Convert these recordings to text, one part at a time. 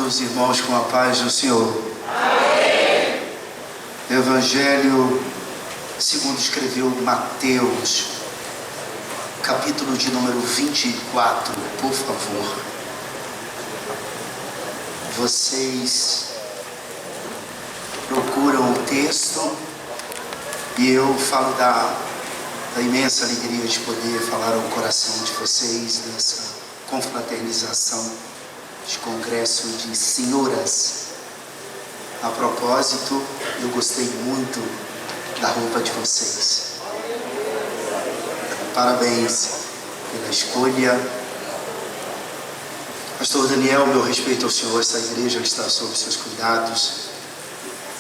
Os irmãos com a paz do Senhor. Amém. Evangelho segundo escreveu Mateus, capítulo de número 24, por favor. Vocês procuram o texto e eu falo da imensa alegria de poder falar ao coração de vocês dessa confraternização de congresso de senhoras. A propósito, eu gostei muito da roupa de vocês. Parabéns pela escolha. Pastor Daniel, meu respeito ao Senhor, essa igreja está sob seus cuidados.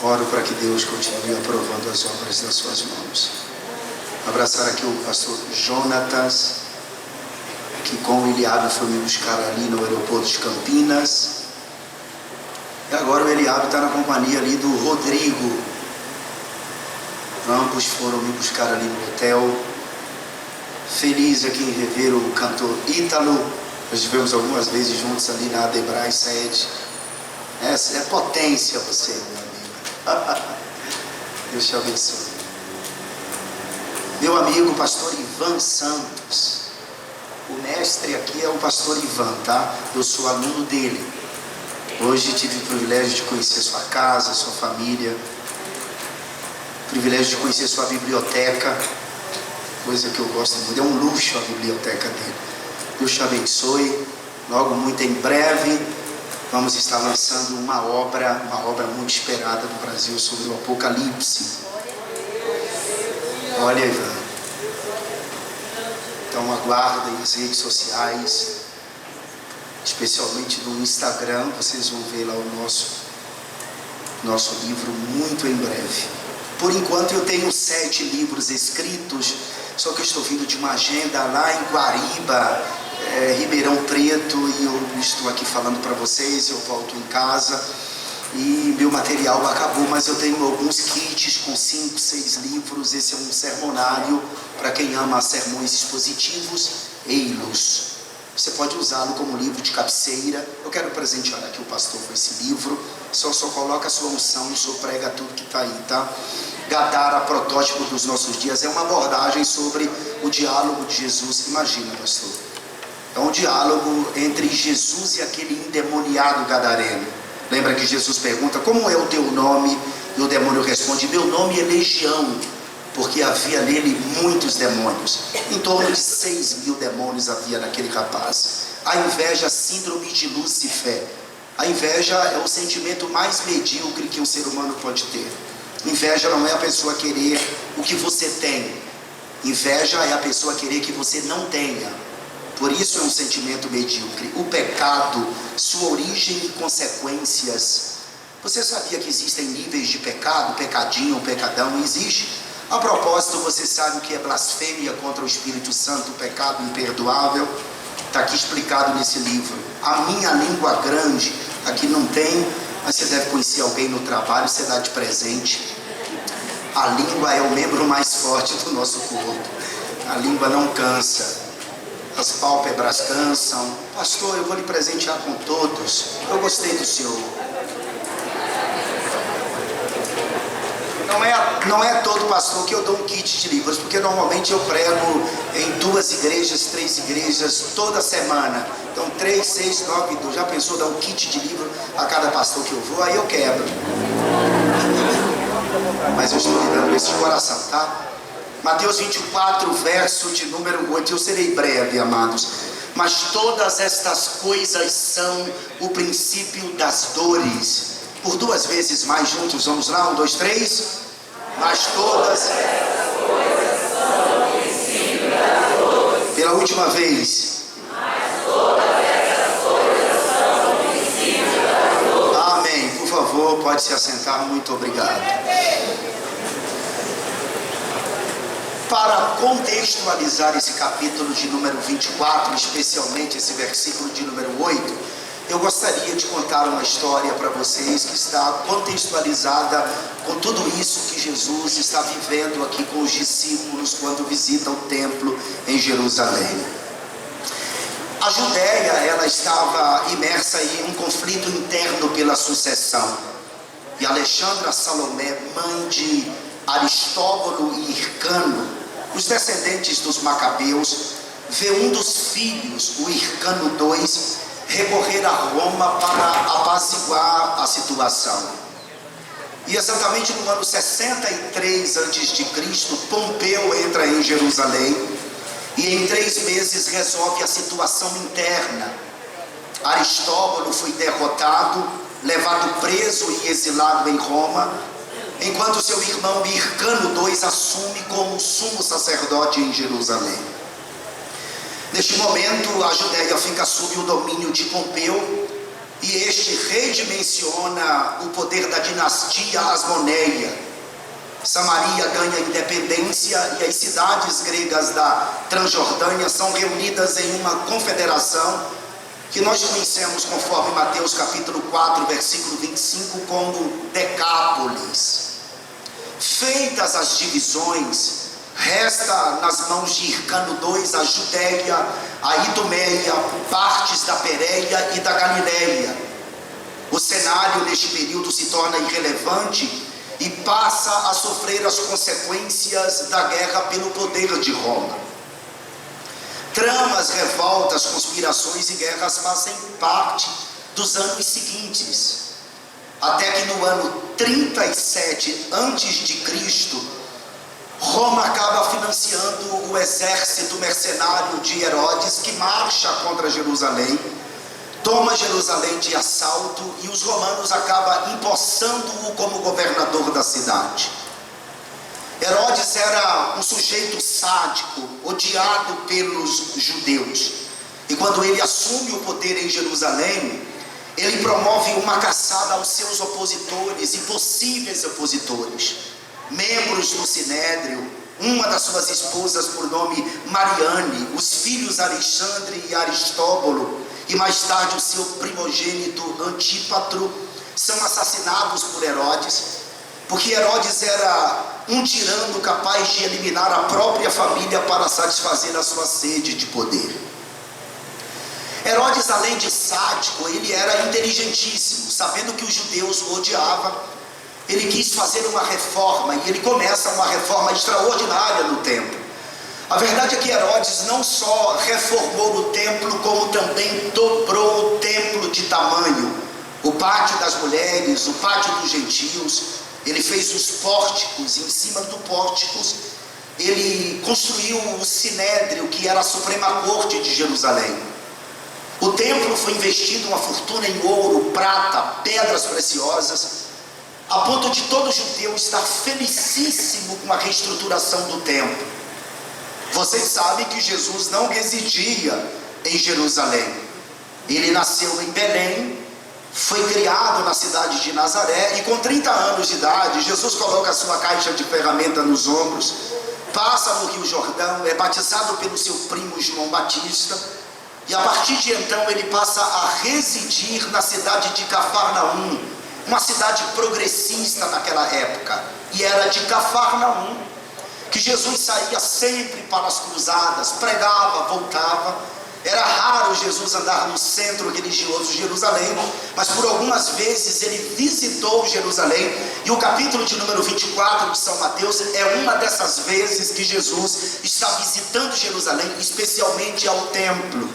Oro para que Deus continue aprovando as obras das suas mãos. Abraçar aqui o pastor Jonatas, que com o Eliabe foi me buscar ali no aeroporto de Campinas. E agora o Eliabe está na companhia ali do Rodrigo. Ambos foram me buscar ali no hotel. Feliz aqui em rever o cantor Ítalo. Nós estivemos algumas vezes juntos ali na Adebrai sede. É potência você, meu amigo. Deus te abençoe. Meu amigo, pastor Ivan Santos. O mestre aqui é o pastor Ivan, tá? Eu sou aluno dele. Hoje tive o privilégio de conhecer sua casa, sua família. Privilégio de conhecer sua biblioteca. Coisa que eu gosto muito. É um luxo a biblioteca dele. Deus te abençoe. Logo, muito em breve, vamos estar lançando uma obra muito esperada no Brasil sobre o Apocalipse. Olha, Ivan. Então aguardem as redes sociais, especialmente no Instagram. Vocês vão ver lá o nosso livro muito em breve. Por enquanto eu tenho 7 livros escritos, só que eu estou vindo de uma agenda lá em Guariba, Ribeirão Preto, e eu estou aqui falando para vocês. Eu volto em casa e meu material acabou, mas eu tenho alguns kits com 5, 6 livros. Esse é um sermonário para quem ama sermões expositivos, eilos. Você pode usá-lo como livro de cabeceira. Eu quero presentear aqui o pastor com esse livro. Só coloca a sua unção, o senhor prega tudo que está aí, tá? Gadara, protótipo dos nossos dias, é uma abordagem sobre o diálogo de Jesus. Imagina, pastor, é um diálogo entre Jesus e aquele endemoniado gadareno. Lembra que Jesus pergunta: como é o teu nome? E o demônio responde: meu nome é Legião, porque havia nele muitos demônios. Em torno de 6.000 demônios havia naquele rapaz. A inveja, síndrome de Lúcifer. A inveja é o sentimento mais medíocre que um ser humano pode ter. Inveja não é a pessoa querer o que você tem. Inveja é a pessoa querer que você não tenha. Por isso é um sentimento medíocre. O pecado, sua origem e consequências. Você sabia que existem níveis de pecado? Pecadinho, pecadão, existe. A propósito, você sabe o que é blasfêmia contra o Espírito Santo, pecado imperdoável? Está aqui explicado nesse livro. A minha língua grande, aqui não tem, mas você deve conhecer alguém no trabalho, você dá de presente. A língua é o membro mais forte do nosso corpo. A língua não cansa. As pálpebras cansam. Pastor, eu vou lhe presentear com todos. Eu gostei do senhor. Não é todo pastor que eu dou um kit de livros, porque normalmente eu prego em 2 igrejas, 3 igrejas toda semana. Então 3, 6, 9, 12. Já pensou dar um kit de livro a cada pastor que eu vou? Aí eu quebro. Mas eu estou lhe dando isso de coração, tá? Mateus 24, verso de número 8. Eu serei breve, amados. Mas todas estas coisas são o princípio das dores. Por 2 vezes mais juntos, vamos lá, 1, 2, 3. Mas todas estas coisas são o princípio das dores. Pela última vez. Mas todas estas coisas são o princípio das dores. Amém. Por favor, pode se assentar. Muito obrigado. Para contextualizar esse capítulo de número 24, especialmente esse versículo de número 8, eu gostaria de contar uma história para vocês que está contextualizada com tudo isso que Jesus está vivendo aqui com os discípulos quando visita o templo em Jerusalém. A Judéia, ela estava imersa em um conflito interno pela sucessão. E Alexandra Salomé, mãe de Aristóbulo e Hircano, os descendentes dos Macabeus, vê um dos filhos, o Hircano II, recorrer a Roma para apaziguar a situação. E exatamente no ano 63 a.C., Pompeu entra em Jerusalém e em 3 meses resolve a situação interna. Aristóbulo foi derrotado, levado preso e exilado em Roma, enquanto seu irmão Hircano II assume como sumo sacerdote em Jerusalém. Neste momento, a Judéia fica sob o domínio de Pompeu e este redimensiona o poder da dinastia Asmoneia. Samaria ganha independência e as cidades gregas da Transjordânia são reunidas em uma confederação que nós conhecemos conforme Mateus capítulo 4, versículo 25, como Decápolis. Feitas as divisões, resta nas mãos de Hircano II a Judéia, a Idumeia, partes da Pérea e da Galileia. O cenário neste período se torna irrelevante e passa a sofrer as consequências da guerra pelo poder de Roma. Tramas, revoltas, conspirações e guerras fazem parte dos anos seguintes, até que no ano 37 a.C., Roma acaba financiando o exército mercenário de Herodes, que marcha contra Jerusalém, toma Jerusalém de assalto e os romanos acabam empossando-o como governador da cidade. Herodes era um sujeito sádico, odiado pelos judeus. E quando ele assume o poder em Jerusalém, ele promove uma caçada aos seus opositores e possíveis opositores. Membros do Sinédrio, uma das suas esposas por nome Mariane, os filhos Alexandre e Aristóbulo, e mais tarde o seu primogênito Antípatro, são assassinados por Herodes, porque Herodes era um tirano capaz de eliminar a própria família para satisfazer a sua sede de poder. Herodes, além de sádico, ele era inteligentíssimo. Sabendo que os judeus o odiavam, ele quis fazer uma reforma, e ele começa uma reforma extraordinária no templo. A verdade é que Herodes não só reformou o templo, como também dobrou o templo de tamanho. O pátio das mulheres, o pátio dos gentios, ele fez os pórticos, e em cima dos pórticos ele construiu o Sinédrio, que era a Suprema Corte de Jerusalém. O templo foi investido uma fortuna em ouro, prata, pedras preciosas, a ponto de todo judeu estar felicíssimo com a reestruturação do templo. Vocês sabem que Jesus não residia em Jerusalém. Ele nasceu em Belém, foi criado na cidade de Nazaré, e com 30 anos de idade, Jesus coloca a sua caixa de ferramenta nos ombros, passa no Rio Jordão, é batizado pelo seu primo João Batista, e a partir de então ele passa a residir na cidade de Cafarnaum, uma cidade progressista naquela época, e era de Cafarnaum que Jesus saía sempre para as cruzadas, pregava, voltava. Era raro Jesus andar no centro religioso de Jerusalém, mas por algumas vezes ele visitou Jerusalém, e o capítulo de número 24 de São Mateus é uma dessas vezes que Jesus está visitando Jerusalém, especialmente ao templo.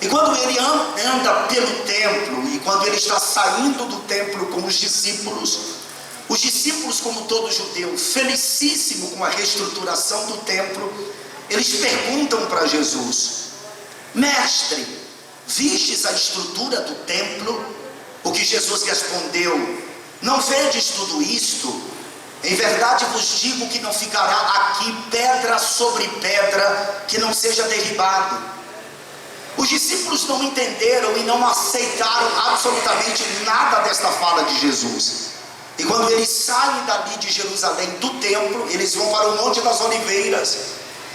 E quando ele anda pelo templo, e quando ele está saindo do templo com os discípulos, como todo judeu, felicíssimo com a reestruturação do templo, eles perguntam para Jesus: Mestre, vistes a estrutura do templo? O que Jesus respondeu: não vedes tudo isto? Em verdade vos digo que não ficará aqui pedra sobre pedra que não seja derribado. Os discípulos não entenderam e não aceitaram absolutamente nada desta fala de Jesus. E quando eles saem dali de Jerusalém, do templo, eles vão para o Monte das Oliveiras.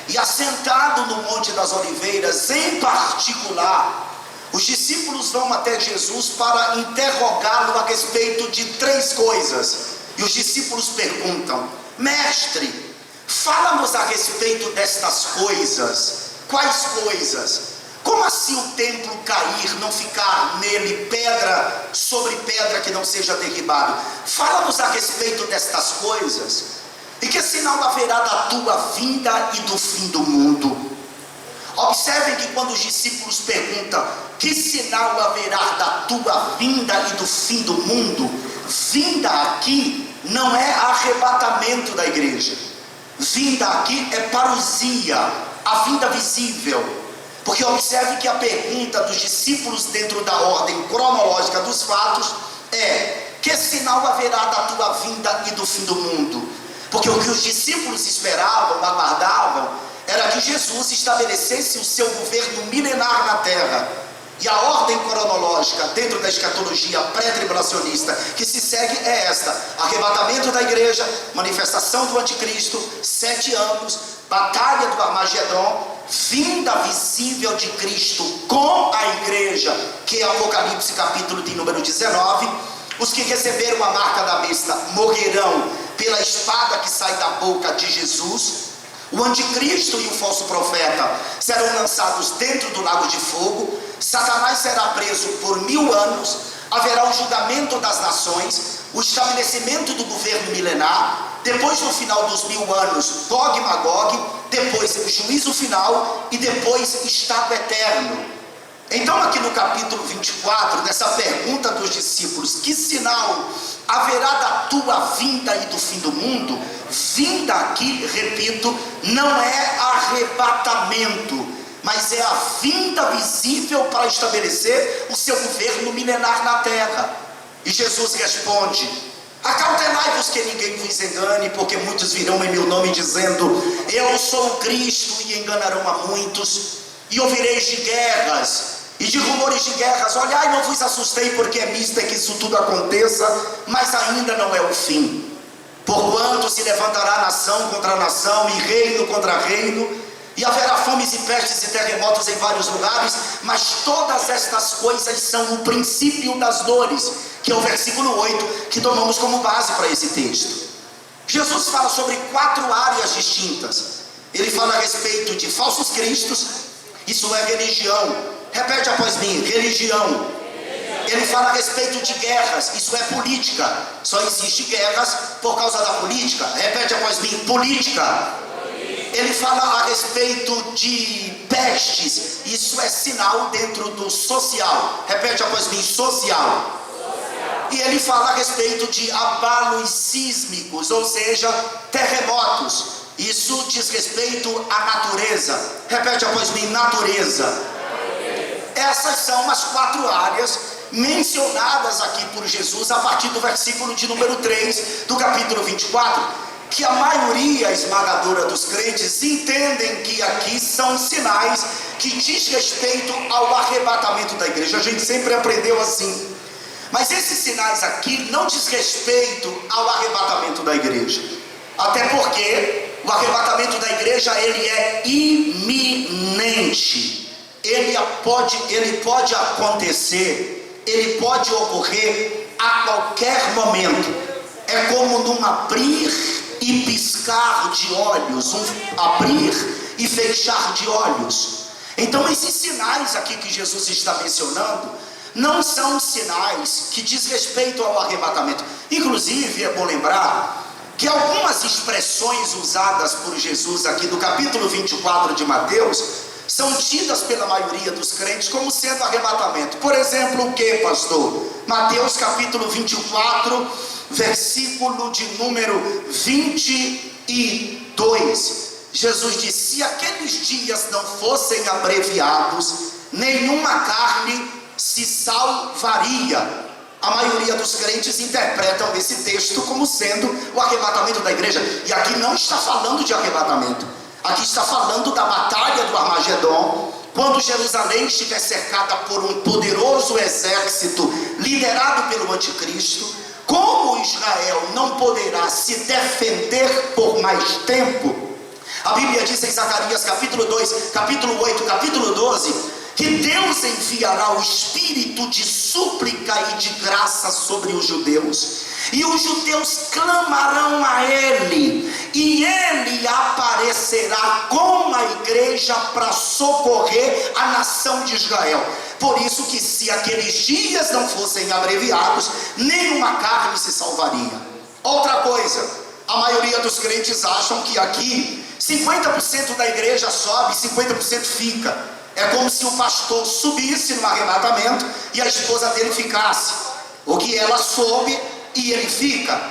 E assentado no Monte das Oliveiras, em particular, os discípulos vão até Jesus para interrogá-lo a respeito de 3 coisas. E os discípulos perguntam: Mestre, fala-nos a respeito destas coisas. Quais coisas? Como assim o templo cair, não ficar nele pedra sobre pedra que não seja derribado? Fala-nos a respeito destas coisas. E que sinal haverá da tua vinda e do fim do mundo? Observem que quando os discípulos perguntam: que sinal haverá da tua vinda e do fim do mundo? Vinda aqui não é arrebatamento da igreja. Vinda aqui é parousia, a vinda visível. Porque observe que a pergunta dos discípulos dentro da ordem cronológica dos fatos é: que sinal haverá da tua vinda e do fim do mundo? Porque o que os discípulos esperavam, aguardavam, era que Jesus estabelecesse o seu governo milenar na terra. E a ordem cronológica dentro da escatologia pré-tribulacionista que se segue é esta: arrebatamento da igreja, manifestação do anticristo, 7 anos, batalha do Armagedon, vinda visível de Cristo com a igreja, que é Apocalipse capítulo de número 19. Os que receberam a marca da besta morrerão pela espada que sai da boca de Jesus. O anticristo e o falso profeta serão lançados dentro do lago de fogo. Satanás será preso por 1000 anos. Haverá o julgamento das nações, o estabelecimento do governo milenar. Depois, no final dos 1000 anos, Gog e Magog. Depois, o juízo final. E depois, estado eterno. Então, aqui no capítulo 24, nessa pergunta dos discípulos: que sinal haverá da tua vinda e do fim do mundo? Vinda aqui, repito, não é arrebatamento, mas é a vinda visível para estabelecer o seu governo milenar na terra. E Jesus responde: acautelai-vos que ninguém vos engane, porque muitos virão em meu nome dizendo: eu sou o Cristo, e enganarão a muitos. E ouvireis de guerras e de rumores de guerras. Olhai, não vos assustei, porque é misto que isso tudo aconteça, mas ainda não é o fim. Porquanto se levantará nação contra nação e reino contra reino, e haverá fomes e pestes e terremotos em vários lugares, mas todas estas coisas são o princípio das dores, que é o versículo 8 que tomamos como base para esse texto. Jesus fala sobre 4 áreas distintas. Ele fala a respeito de falsos cristos, isso é religião. Repete após mim: religião. Ele fala a respeito de guerras, isso é política. Só existe guerras por causa da política. Repete após mim: política. Ele fala a respeito de pestes, isso é sinal dentro do social. Repete após mim: social. E ele fala a respeito de abalos sísmicos, ou seja, terremotos. Isso diz respeito à natureza. Repete após mim: natureza. Essas são as 4 áreas mencionadas aqui por Jesus a partir do versículo de número 3 do capítulo 24, que a maioria esmagadora dos crentes entendem que aqui são sinais que diz respeito ao arrebatamento da igreja. A gente sempre aprendeu assim. Mas esses sinais aqui não diz respeito ao arrebatamento da igreja, até porque o arrebatamento da igreja ele é iminente. Ele pode acontecer, ele pode ocorrer a qualquer momento. É como num abrir e piscar de olhos, um abrir e fechar de olhos. Então esses sinais aqui que Jesus está mencionando não são sinais que diz respeito ao arrebatamento. Inclusive é bom lembrar que algumas expressões usadas por Jesus aqui no capítulo 24 de Mateus são tidas pela maioria dos crentes como sendo arrebatamento. Por exemplo, o que, pastor? Mateus capítulo 24, versículo de número 22. Jesus disse: se aqueles dias não fossem abreviados, nenhuma carne se salvaria. A maioria dos crentes interpretam esse texto como sendo o arrebatamento da igreja. E aqui não está falando de arrebatamento. Aqui está falando da batalha do Armagedon, quando Jerusalém estiver cercada por um poderoso exército liderado pelo anticristo. Como Israel não poderá se defender por mais tempo, a Bíblia diz em Zacarias capítulo 2, capítulo 8, capítulo 12, que Deus enviará o espírito de súplica e de graça sobre os judeus, e os judeus clamarão a ele, e ele aparecerá com a igreja para socorrer a nação de Israel. Por isso que se aqueles dias não fossem abreviados, nenhuma carne se salvaria. Outra coisa, a maioria dos crentes acham que aqui 50% da igreja sobe, 50% fica. É como se o pastor subisse no arrebatamento e a esposa dele ficasse, ou que ela sobe e ele fica.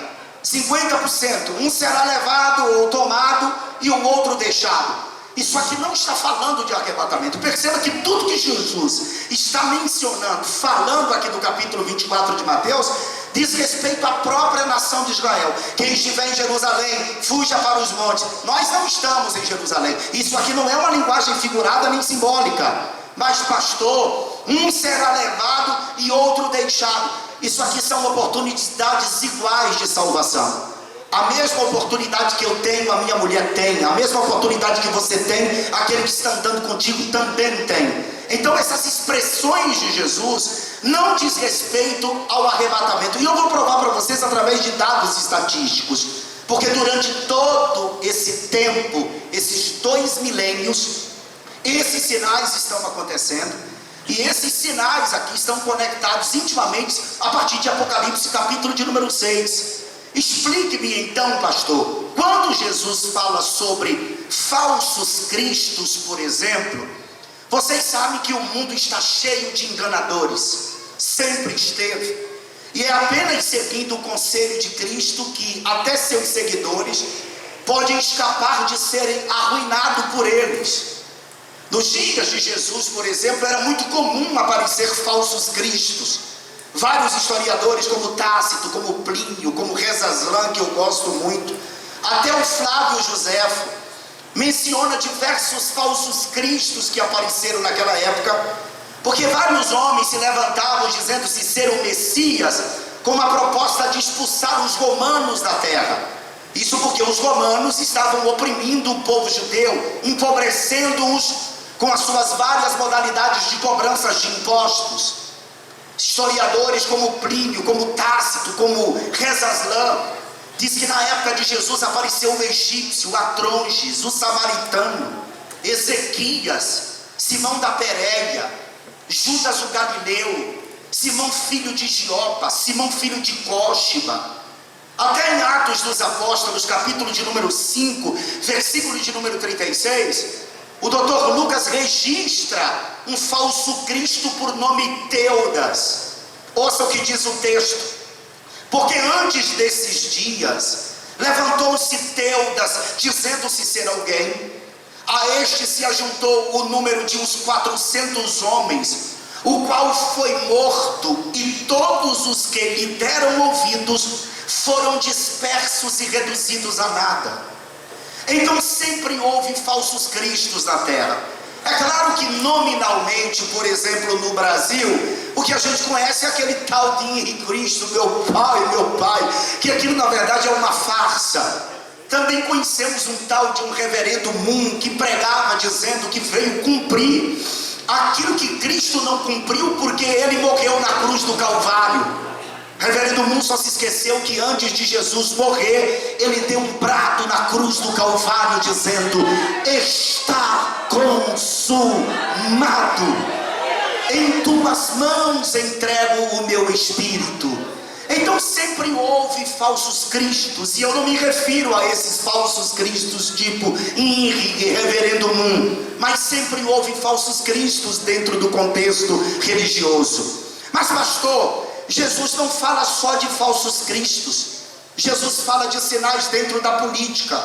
50%, um será levado ou tomado e o outro deixado. Isso aqui não está falando de arrebatamento. Perceba que tudo que Jesus está mencionando, falando aqui no capítulo 24 de Mateus, diz respeito à própria nação de Israel. Quem estiver em Jerusalém, fuja para os montes. Nós não estamos em Jerusalém. Isso aqui não é uma linguagem figurada nem simbólica. Mas pastor, um será levado e outro deixado. Isso aqui são oportunidades iguais de salvação. A mesma oportunidade que eu tenho, a minha mulher tem. A mesma oportunidade que você tem, aquele que está andando contigo também tem. Então essas expressões de Jesus não diz respeito ao arrebatamento. E eu vou provar para vocês através de dados estatísticos. Porque durante todo esse tempo, esses 2 milênios, esses sinais estão acontecendo. E esses sinais aqui estão conectados intimamente a partir de Apocalipse capítulo de número 6. Explique-me então, pastor, quando Jesus fala sobre falsos cristos, por exemplo, vocês sabem que o mundo está cheio de enganadores, sempre esteve, e é apenas seguindo o conselho de Cristo que até seus seguidores podem escapar de serem arruinados por eles. Nos dias de Jesus, por exemplo, era muito comum aparecer falsos cristos. Vários historiadores, como Tácito, como Plínio, como Rezaslan, que eu gosto muito, até o Flávio Joséfo, menciona diversos falsos cristos que apareceram naquela época, porque vários homens se levantavam dizendo-se ser o Messias, com a proposta de expulsar os romanos da terra. Isso porque os romanos estavam oprimindo o povo judeu, empobrecendo-os com as suas várias modalidades de cobranças de impostos. Historiadores como Plínio, como Tácito, como Rezaslan, diz que na época de Jesus apareceu o egípcio, Atronges, o samaritano, Ezequias, Simão da Pérea, Judas o Galileu, Simão filho de Giopa, Simão filho de Cóshiba. Até em Atos dos Apóstolos, capítulo de número 5, versículo de número 36, o doutor Lucas registra um falso Cristo por nome Teudas. Ouça o que diz o texto: porque antes desses dias levantou-se Teudas, dizendo-se ser alguém. A este se ajuntou o número de uns 400 homens, o qual foi morto, e todos os que lhe deram ouvidos foram dispersos e reduzidos a nada. Então sempre houve falsos cristos na terra. É claro que nominalmente, por exemplo, no Brasil, o que a gente conhece é aquele tal de Henrique Cristo, meu pai, que aquilo na verdade é uma farsa. Também conhecemos um tal de um reverendo Moon, que pregava dizendo que veio cumprir aquilo que Cristo não cumpriu, porque ele morreu na cruz do Calvário. Reverendo Moon só se esqueceu que antes de Jesus morrer, ele deu um brado na cruz do Calvário dizendo: está consumado, em tuas mãos entrego o meu espírito. Então sempre houve falsos cristos, e eu não me refiro a esses falsos cristos tipo Henrique, Reverendo Moon, mas sempre houve falsos cristos dentro do contexto religioso. Mas pastor, Jesus não fala só de falsos cristos. Jesus fala de sinais dentro da política,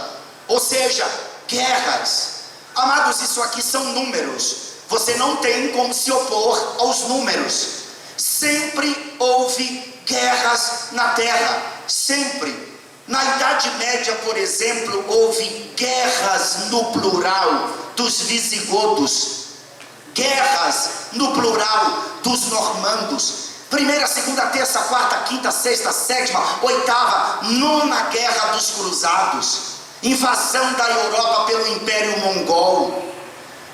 ou seja, guerras. Amados, isso aqui são números. Você não tem como se opor aos números. Sempre houve guerras na terra, sempre. Na Idade Média, por exemplo, houve guerras no plural dos visigodos, guerras no plural dos normandos. Primeira, segunda, terça, quarta, quinta, sexta, sétima, oitava, nona guerra dos cruzados, invasão da Europa pelo Império Mongol,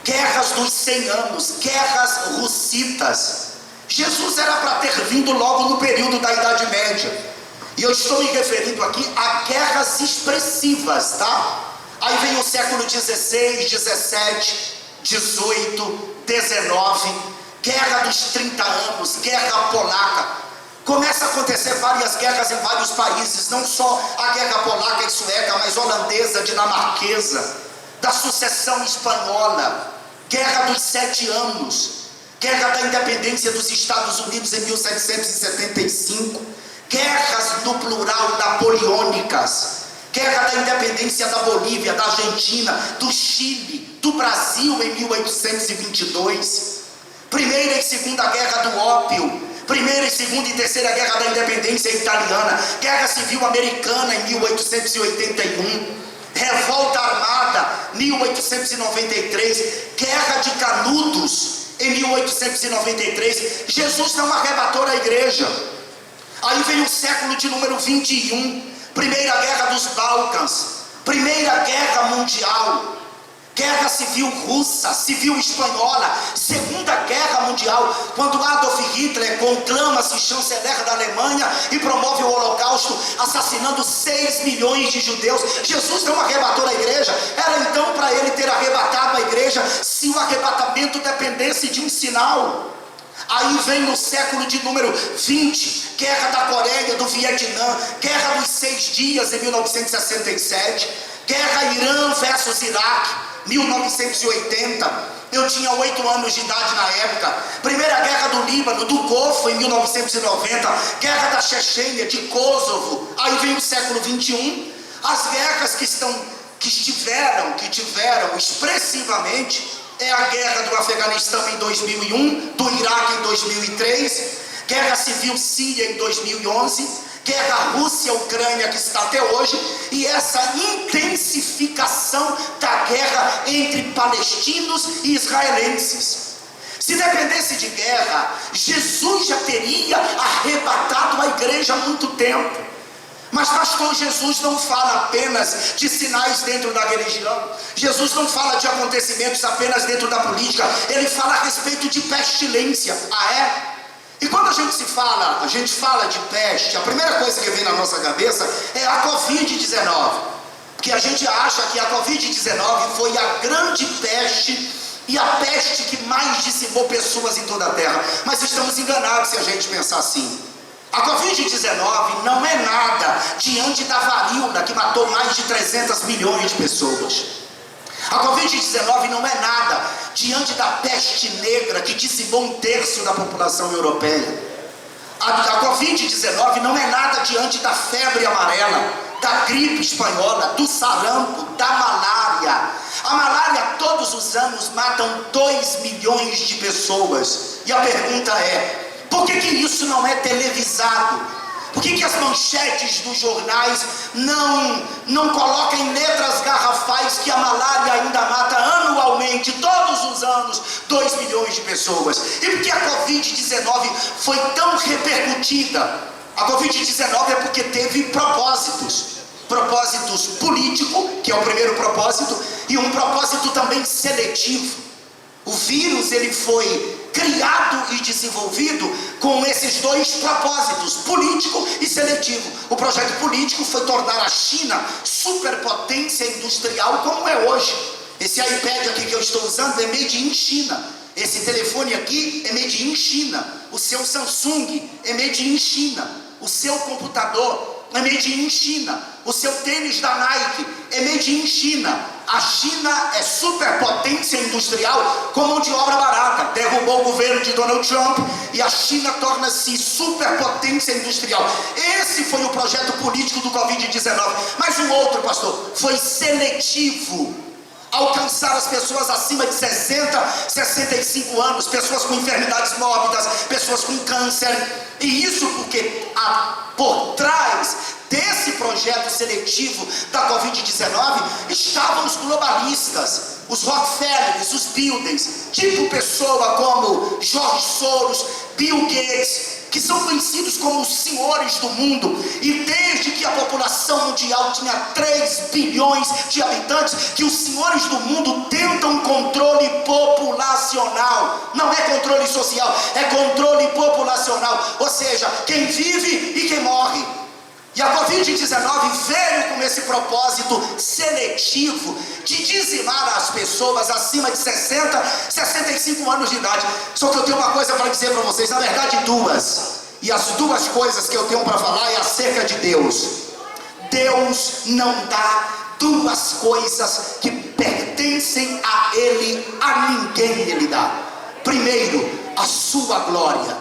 guerras dos 100 anos, guerras russitas. Jesus era para ter vindo logo no período da Idade Média. E eu estou me referindo aqui a guerras expressivas, tá? Aí vem o século 16, 17, 18, 19, guerra dos 30 anos, guerra polaca. Começa a acontecer várias guerras em vários países, não só a guerra polaca e sueca, mas holandesa, dinamarquesa, da sucessão espanhola, guerra dos 7 anos, guerra da independência dos Estados Unidos em 1775, guerras no plural napoleônicas, guerra da independência da Bolívia, da Argentina, do Chile, do Brasil em 1822, Primeira e Segunda Guerra do Ópio, Primeira e Segunda e Terceira Guerra da Independência Italiana, Guerra Civil Americana em 1881, Revolta Armada 1893, Guerra de Canudos em 1893. Jesus não arrebatou a igreja. Aí vem o século de número 21, Primeira Guerra dos Balcãs, Primeira Guerra Mundial, Guerra Civil Russa, Civil Espanhola, Segunda Guerra Mundial, quando Adolf Hitler conclama-se chanceler da Alemanha e promove o Holocausto, assassinando 6 milhões de judeus. Jesus não arrebatou a igreja. Era então para ele ter arrebatado a igreja se o arrebatamento dependesse de um sinal. Aí vem no século de número 20, Guerra da Coreia, do Vietnã, Guerra dos 6 Dias em 1967, Guerra Irã versus Iraque, 1980, eu tinha 8 anos de idade na época. Primeira Guerra do Líbano, do Golfo em 1990, Guerra da Chechênia, de Kosovo. Aí vem o século 21, as guerras que tiveram expressivamente, é a Guerra do Afeganistão em 2001, do Iraque em 2003, Guerra Civil Síria em 2011, Guerra Rússia-Ucrânia que está até hoje, e essa intensificação da guerra entre palestinos e israelenses. Se dependesse de guerra, Jesus já teria arrebatado a igreja há muito tempo. Mas pastor, Jesus não fala apenas de sinais dentro da religião, Jesus não fala de acontecimentos apenas dentro da política, ele fala a respeito de pestilência. Ah, é? E quando a gente fala de peste, a primeira coisa que vem na nossa cabeça é a Covid-19, porque a gente acha que a Covid-19 foi a grande peste e a peste que mais dizimou pessoas em toda a terra. Mas estamos enganados se a gente pensar assim. A Covid-19 não é nada diante da varíola que matou mais de 300 milhões de pessoas. A Covid-19 não é nada diante da peste negra que dizimou 1/3 da população europeia. A Covid-19 não é nada diante da febre amarela, da gripe espanhola, do sarampo, da malária. A malária todos os anos matam 2 milhões de pessoas. E a pergunta é: por que isso não é televisado? Por que as manchetes dos jornais não colocam em letras garrafais que a malária ainda mata anualmente, todos os anos, 2 milhões de pessoas? E por que a Covid-19 foi tão repercutida? A Covid-19 é porque teve propósitos políticos, que é o primeiro propósito, e um propósito também seletivo. O vírus, ele foi criado e desenvolvido com esses 2 propósitos, político e seletivo. O projeto político foi tornar a China superpotência industrial como é hoje. Esse iPad aqui que eu estou usando é made in China. Esse telefone aqui é made in China. O seu Samsung é made in China. O seu computador é made in China. O seu tênis da Nike é made in China. A China é superpotência industrial com mão de obra barata. Derrubou o governo de Donald Trump e a China torna-se superpotência industrial. Esse foi o projeto político do Covid-19. Mas o outro, pastor, foi seletivo. Alcançar as pessoas acima de 60, 65 anos, pessoas com enfermidades mórbidas, pessoas com câncer. E isso porque por trás desse projeto seletivo da Covid-19 estavam os globalistas, os Rockefellers, os Bildens, tipo pessoa como George Soros, Bill Gates, que são conhecidos como os senhores do mundo. E desde que a população mundial tinha 3 bilhões de habitantes, que os senhores do mundo tentam controle populacional. Não é controle social, é controle populacional. Ou seja, quem vive e quem morre. E a Covid-19 veio com esse propósito seletivo de dizimar as pessoas acima de 60, 65 anos de idade. Só que eu tenho uma coisa para dizer para vocês, na verdade duas. E as duas coisas que eu tenho para falar é acerca de Deus. Deus não dá duas coisas que pertencem a Ele, a ninguém Ele dá. Primeiro, a sua glória.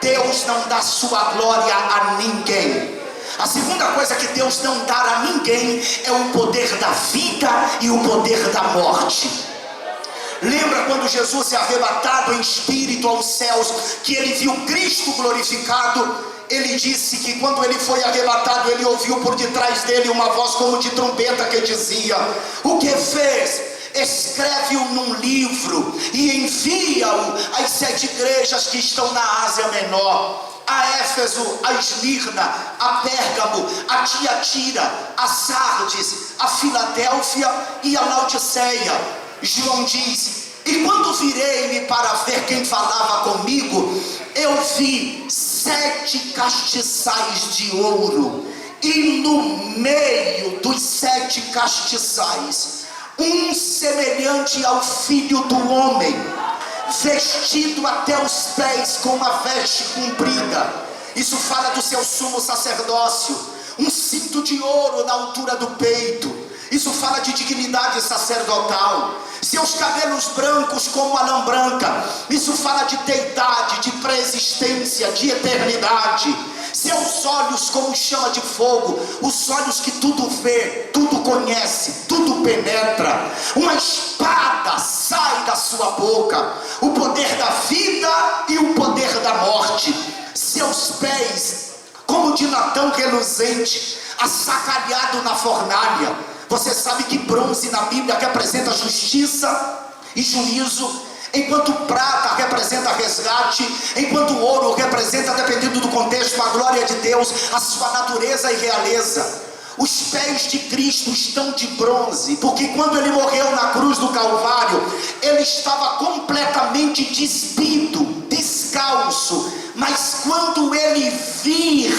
Deus não dá sua glória a ninguém. A segunda coisa que Deus não dá a ninguém é o poder da vida e o poder da morte. Lembra quando Jesus é arrebatado em espírito aos céus, que ele viu Cristo glorificado? Ele disse que quando ele foi arrebatado, ele ouviu por detrás dele uma voz como de trombeta que dizia: o que fez? Escreve-o num livro e envia-o às 7 igrejas que estão na Ásia Menor: a Éfeso, a Esmirna, a Pérgamo, a Tiatira, a Sardes, a Filadélfia e a Laodiceia. João diz: e quando virei-me para ver quem falava comigo, eu vi 7 castiçais de ouro, e no meio dos 7 castiçais um semelhante ao Filho do Homem, vestido até os pés com uma veste comprida. Isso fala do seu sumo sacerdócio. Um cinto de ouro na altura do peito. Isso fala de dignidade sacerdotal. Seus cabelos brancos como a lã branca. Isso fala de deidade, de preexistência, de eternidade. Seus olhos como chama de fogo. Os olhos que tudo vê, tudo conhece, tudo penetra. Uma espada sai da sua boca. O poder da vida e o poder da morte. Seus pés como de latão reluzente, assacalhado na fornalha. Você sabe que bronze na Bíblia representa justiça e juízo, enquanto prata representa resgate, enquanto ouro representa, dependendo do contexto, a glória de Deus, a sua natureza e realeza. Os pés de Cristo estão de bronze, porque quando ele morreu na cruz do Calvário, ele estava completamente despido, descalço. Mas quando ele vir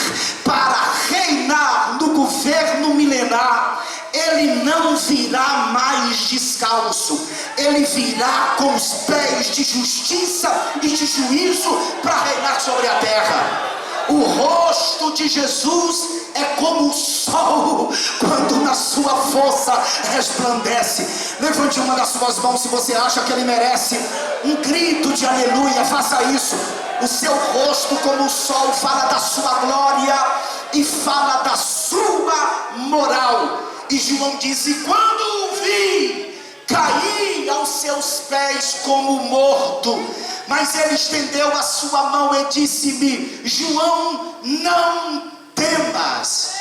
para reinar no governo milenar, ele não virá mais descalço, ele virá com os pés de justiça e de juízo para reinar sobre a terra. O rosto de Jesus é como o sol quando na sua força resplandece. Levante uma das suas mãos se você acha que ele merece um grito de aleluia. Faça isso. O seu rosto como o sol fala da sua glória e fala da sua moral. E João disse: quando o vi, caí aos seus pés como morto. Mas ele estendeu a sua mão e disse-me: João, não temas,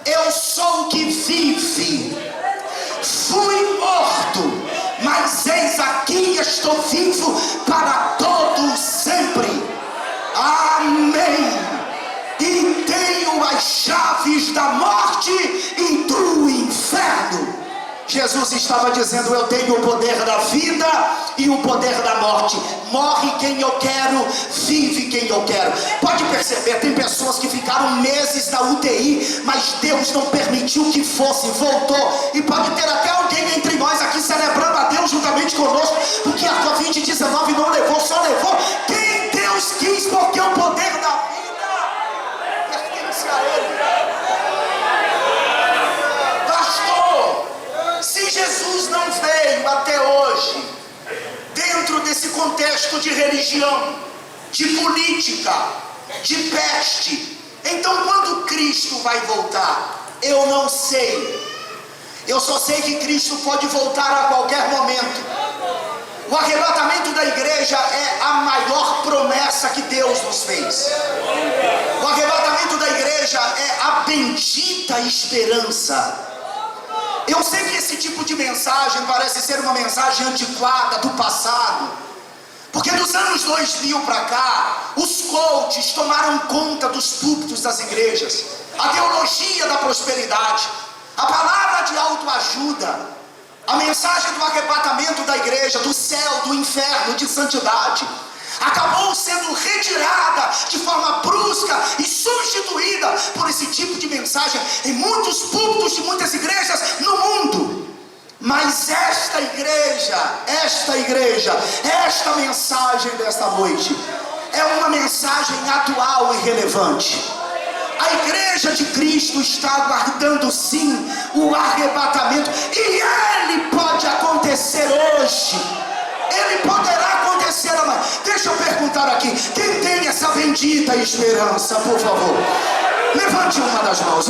eu sou o que vive. Fui morto, mas eis aqui estou vivo para todo sempre. Amém. E tenho as chaves da morte e do inferno. Jesus estava dizendo: eu tenho o poder da vida e o poder da morte. Morre quem eu quero, vive quem eu quero. Pode perceber, tem pessoas que ficaram meses na UTI, mas Deus não permitiu que fosse, voltou. E pode ter até alguém entre nós aqui celebrando a Deus juntamente conosco, porque a Covid-19 não levou, só levou quem Deus quis, porque o poder da vida pertence a Ele. Se Jesus não veio até hoje, dentro desse contexto de religião, de política, de peste, então quando Cristo vai voltar? Eu não sei. Eu só sei que Cristo pode voltar a qualquer momento. O arrebatamento da igreja é a maior promessa que Deus nos fez. O arrebatamento da igreja é a bendita esperança. Eu sei que esse tipo de mensagem parece ser uma mensagem antiquada, do passado, porque dos anos 2000 para cá, os coaches tomaram conta dos púlpitos das igrejas. A teologia da prosperidade, a palavra de autoajuda, a mensagem do arrebatamento da igreja, do céu, do inferno, de santidade. acabou sendo retirada de forma brusca e substituída por esse tipo de mensagem em muitos púlpitos de muitas igrejas no mundo. Mas esta mensagem desta noite é uma mensagem atual e relevante. A igreja de Cristo está aguardando sim o arrebatamento, e ele pode acontecer hoje, ele poderá acontecer amanhã. Deixa eu perguntar aqui, quem tem essa bendita esperança, por favor? Levante uma das mãos.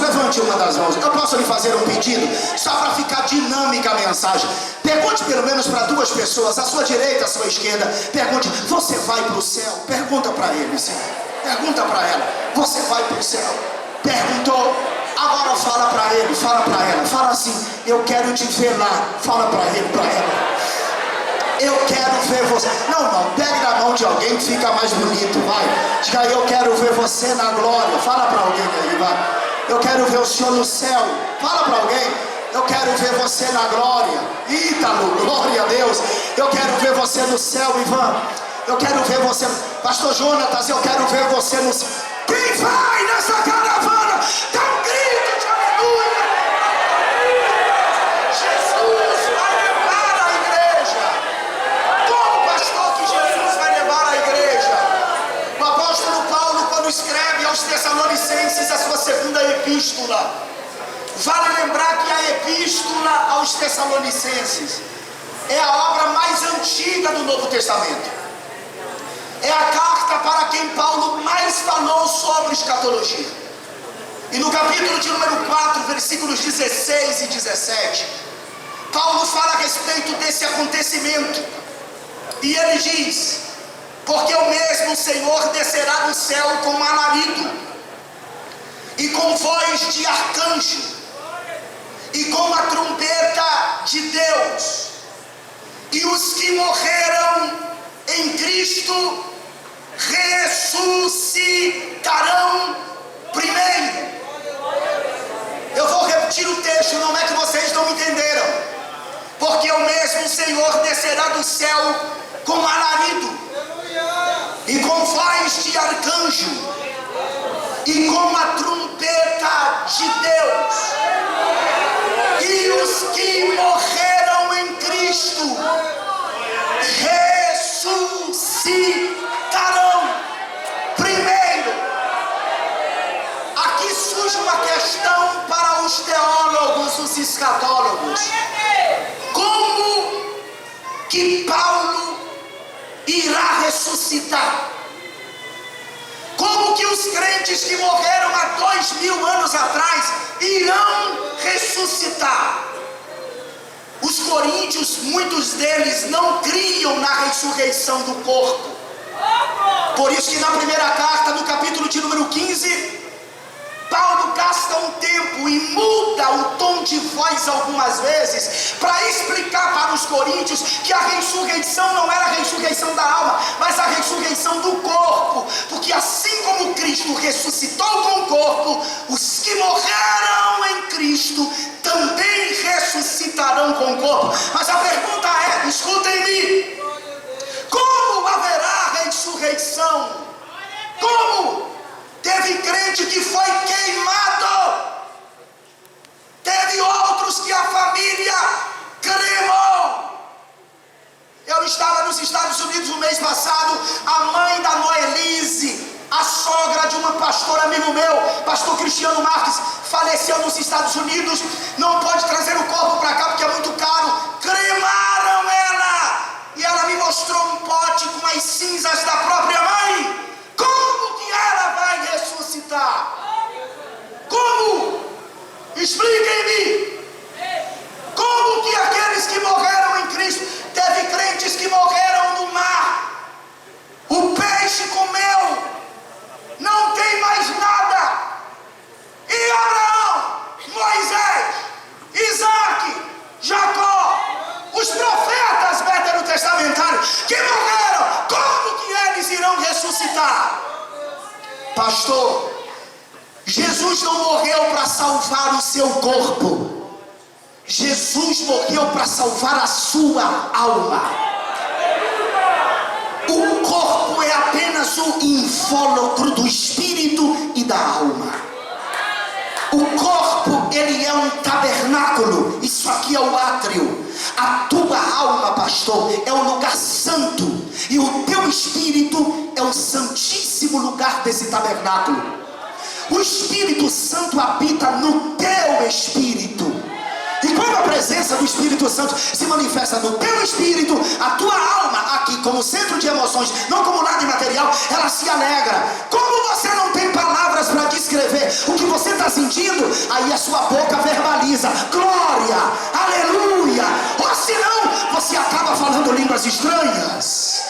Eu posso lhe fazer um pedido, só para ficar dinâmica a mensagem. Pergunte pelo menos para 2 pessoas, à sua direita, à sua esquerda. Pergunte: você vai para o céu? Pergunta para ele, Senhor. Pergunta para ela: você vai para o céu? Perguntou. Agora fala para ele, fala para ela. Fala assim: eu quero te ver lá. Fala para ele, para ela: eu quero ver você. Não, pegue na mão de alguém que fica mais bonito, vai. Diga: eu quero ver você na glória. Fala para alguém aí, vai. Eu quero ver o Senhor no céu. Fala para alguém: eu quero ver você na glória. Ítalo, glória a Deus. Eu quero ver você no céu, Ivan. Eu quero ver você, Pastor Jonatas, eu quero ver você no céu. Quem vai nessa caravana? Dá um grito de aleluia. Jesus vai levar a igreja. Como, pastor, que Jesus vai levar a igreja? O apóstolo Paulo, quando escreve aos Tessalonicenses a sua segunda epístola, vale lembrar que a epístola aos Tessalonicenses é a obra mais antiga do Novo Testamento. É a carta para quem Paulo mais falou sobre escatologia. E no capítulo de número 4, versículos 16 e 17, Paulo fala a respeito desse acontecimento. E ele diz: porque o mesmo Senhor descerá do céu com alarido, e com voz de arcanjo, e com a trombeta de Deus, e os que morreram em Cristo ressuscitarão primeiro. Eu vou repetir o texto, não é que vocês não entenderam. Porque o mesmo Senhor descerá do céu com alarido, e com voz de arcanjo, e com a trombeta de Deus, e os que morreram em Cristo ressuscitarão primeiro. Aqui surge uma questão para os teólogos, os escatólogos: como que Paulo irá ressuscitar? Como que os crentes que morreram há 2000 anos atrás irão ressuscitar? Os coríntios, muitos deles não criam na ressurreição do corpo. Por isso que na primeira carta, no capítulo de número 15, Paulo gasta um tempo e muda o tom de voz algumas vezes para explicar para os coríntios que a ressurreição não era a ressurreição da alma, mas a ressurreição do corpo. Porque assim como Cristo ressuscitou com o corpo, os que morreram em Cristo também ressuscitarão com o corpo. Mas a pergunta é, escutem-me: como haverá ressurreição? Como? Teve crente que foi queimado, teve outros que a família cremou. Eu estava nos Estados Unidos no mês passado. A mãe da Noelise, a sogra de uma pastora amigo meu, pastor Cristiano Marques, faleceu nos Estados Unidos. Não pode trazer o corpo para cá porque é muito caro. Cremaram ela, e ela me mostrou um pote com as cinzas da própria mãe. Como que ela vai ressuscitar? Como? Expliquem-me. Como que aqueles que morreram em Cristo, teve crentes que morreram no mar, o peixe comeu, não tem mais nada. E Abraão, Moisés, Isaac, Jacó, os profetas veterotestamentários que morreram, como que eles irão ressuscitar? Pastor, Jesus não morreu para salvar o seu corpo. Jesus morreu para salvar a sua alma. O corpo vaso invólucro do espírito e da alma. O corpo, ele é um tabernáculo. Isso aqui é o átrio. A tua alma, pastor, é o lugar santo. E o teu espírito é o santíssimo lugar desse tabernáculo. O Espírito Santo habita no teu espírito. E quando a presença do Espírito Santo se manifesta no teu espírito, a tua alma aqui como centro de emoções, não como lado imaterial, ela se alegra. Como você não tem palavras para descrever o que você está sentindo, aí a sua boca verbaliza: glória, aleluia. Ou senão, você acaba falando línguas estranhas.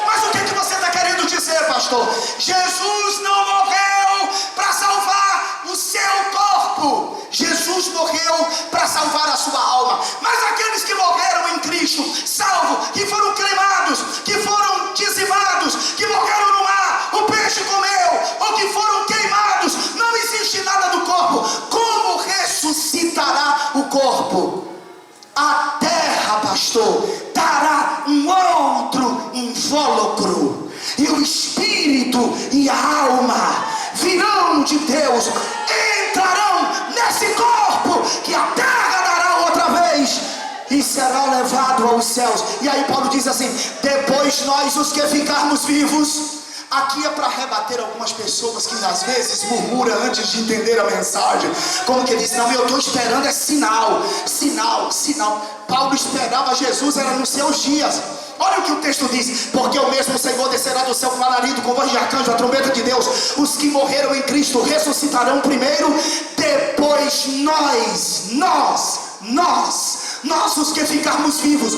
Mas o que você está querendo dizer, pastor? Jesus não morreu para salvar o seu corpo. Jesus morreu para salvar a sua alma. Mas aqueles que morreram em Cristo, salvo, que foram cremados, que foram dizimados, que morreram no mar, o peixe comeu, ou que foram queimados, não existe nada do corpo. Como ressuscitará o corpo? A terra, pastor, dará um outro invólucro, e o espírito e a alma virão de Deus, entrarão nesse corpo que a terra dará outra vez e será levado aos céus. E aí Paulo diz assim: depois nós, os que ficarmos vivos. Aqui é para rebater algumas pessoas que às vezes murmuram antes de entender a mensagem. Como que diz: não, eu estou esperando é sinal. Paulo esperava Jesus, era nos seus dias. Olha o que o texto diz: porque o mesmo Senhor descerá do céu com alarido, com voz de arcanjo, a trombeta de Deus. Os que morreram em Cristo ressuscitarão primeiro, depois nós os que ficarmos vivos.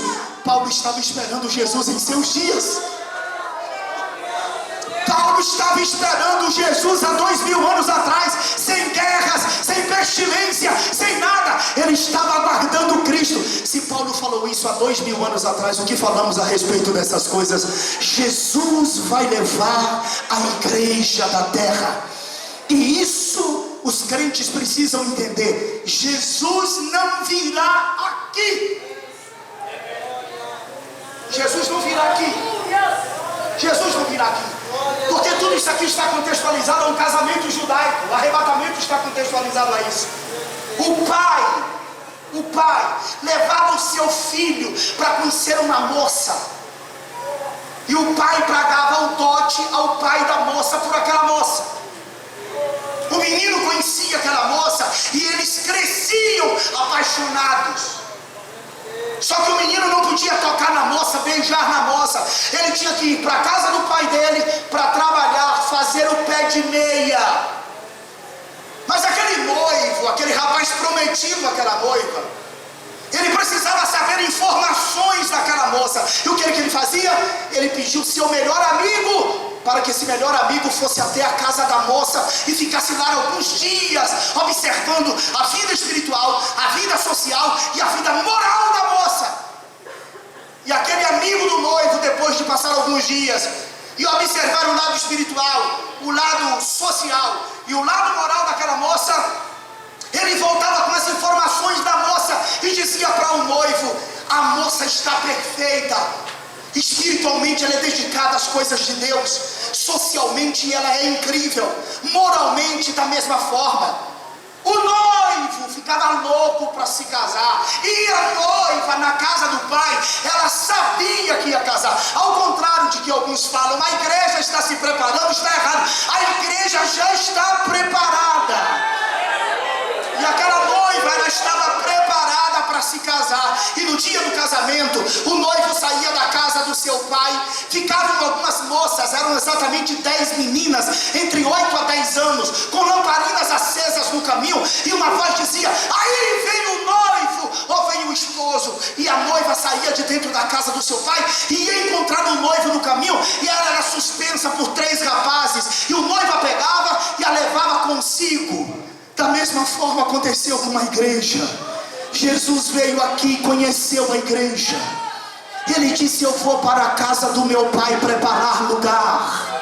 Paulo estava esperando Jesus em seus dias. Paulo estava esperando Jesus há 2000 anos atrás, sem guerras, sem pestilência, sem nada. Ele estava aguardando Cristo. Se Paulo falou isso há 2000 anos atrás, o que falamos a respeito dessas coisas? Jesus vai levar a igreja da terra. E isso os crentes precisam entender. Jesus não virá aqui. Jesus não virá aqui. Jesus não virá aqui. Porque tudo isso aqui está contextualizado a um casamento judaico. O arrebatamento está contextualizado a isso. O pai levava o seu filho para conhecer uma moça. E o pai pagava o dote ao pai da moça por aquela moça. O menino conhecia aquela moça e eles cresciam apaixonados. Só que o menino não podia tocar na moça, beijar na moça. Ele tinha que ir para a casa do pai dele para trabalhar, fazer o pé de meia. Mas aquele noivo, aquele rapaz prometido àquela noiva, ele precisava saber informações daquela moça. E o que ele fazia? Ele pediu seu melhor amigo, para que esse melhor amigo fosse até a casa da moça e ficasse lá alguns dias, observando a vida espiritual, a vida social e a vida moral da moça. E aquele amigo do noivo, depois de passar alguns dias e observar o lado espiritual, o lado social e o lado moral daquela moça, ele voltava com as informações da moça e dizia para o noivo: a moça está perfeita, espiritualmente ela é dedicada às coisas de Deus, socialmente ela é incrível, moralmente da mesma forma. O noivo ficava louco para se casar, e a noiva na casa do pai, ela sabia que ia casar. Ao contrário de que alguns falam, a igreja está se preparando, está errado. A igreja já está preparada. E aquela noiva, ela estava preparada para se casar. E no dia do casamento, o noivo saía da casa do seu pai. Ficavam algumas moças, eram exatamente 10 meninas, entre 8 a 10 anos, com lamparinas acesas no caminho. E uma voz dizia: aí vem o noivo, ou vem o esposo. E a noiva saía de dentro da casa do seu pai e ia encontrar o noivo no caminho. E ela era suspensa por 3 rapazes. E o noivo a pegava e a levava consigo. Da mesma forma aconteceu com a igreja. Jesus veio aqui e conheceu a igreja. Ele disse: eu vou para a casa do meu pai preparar lugar.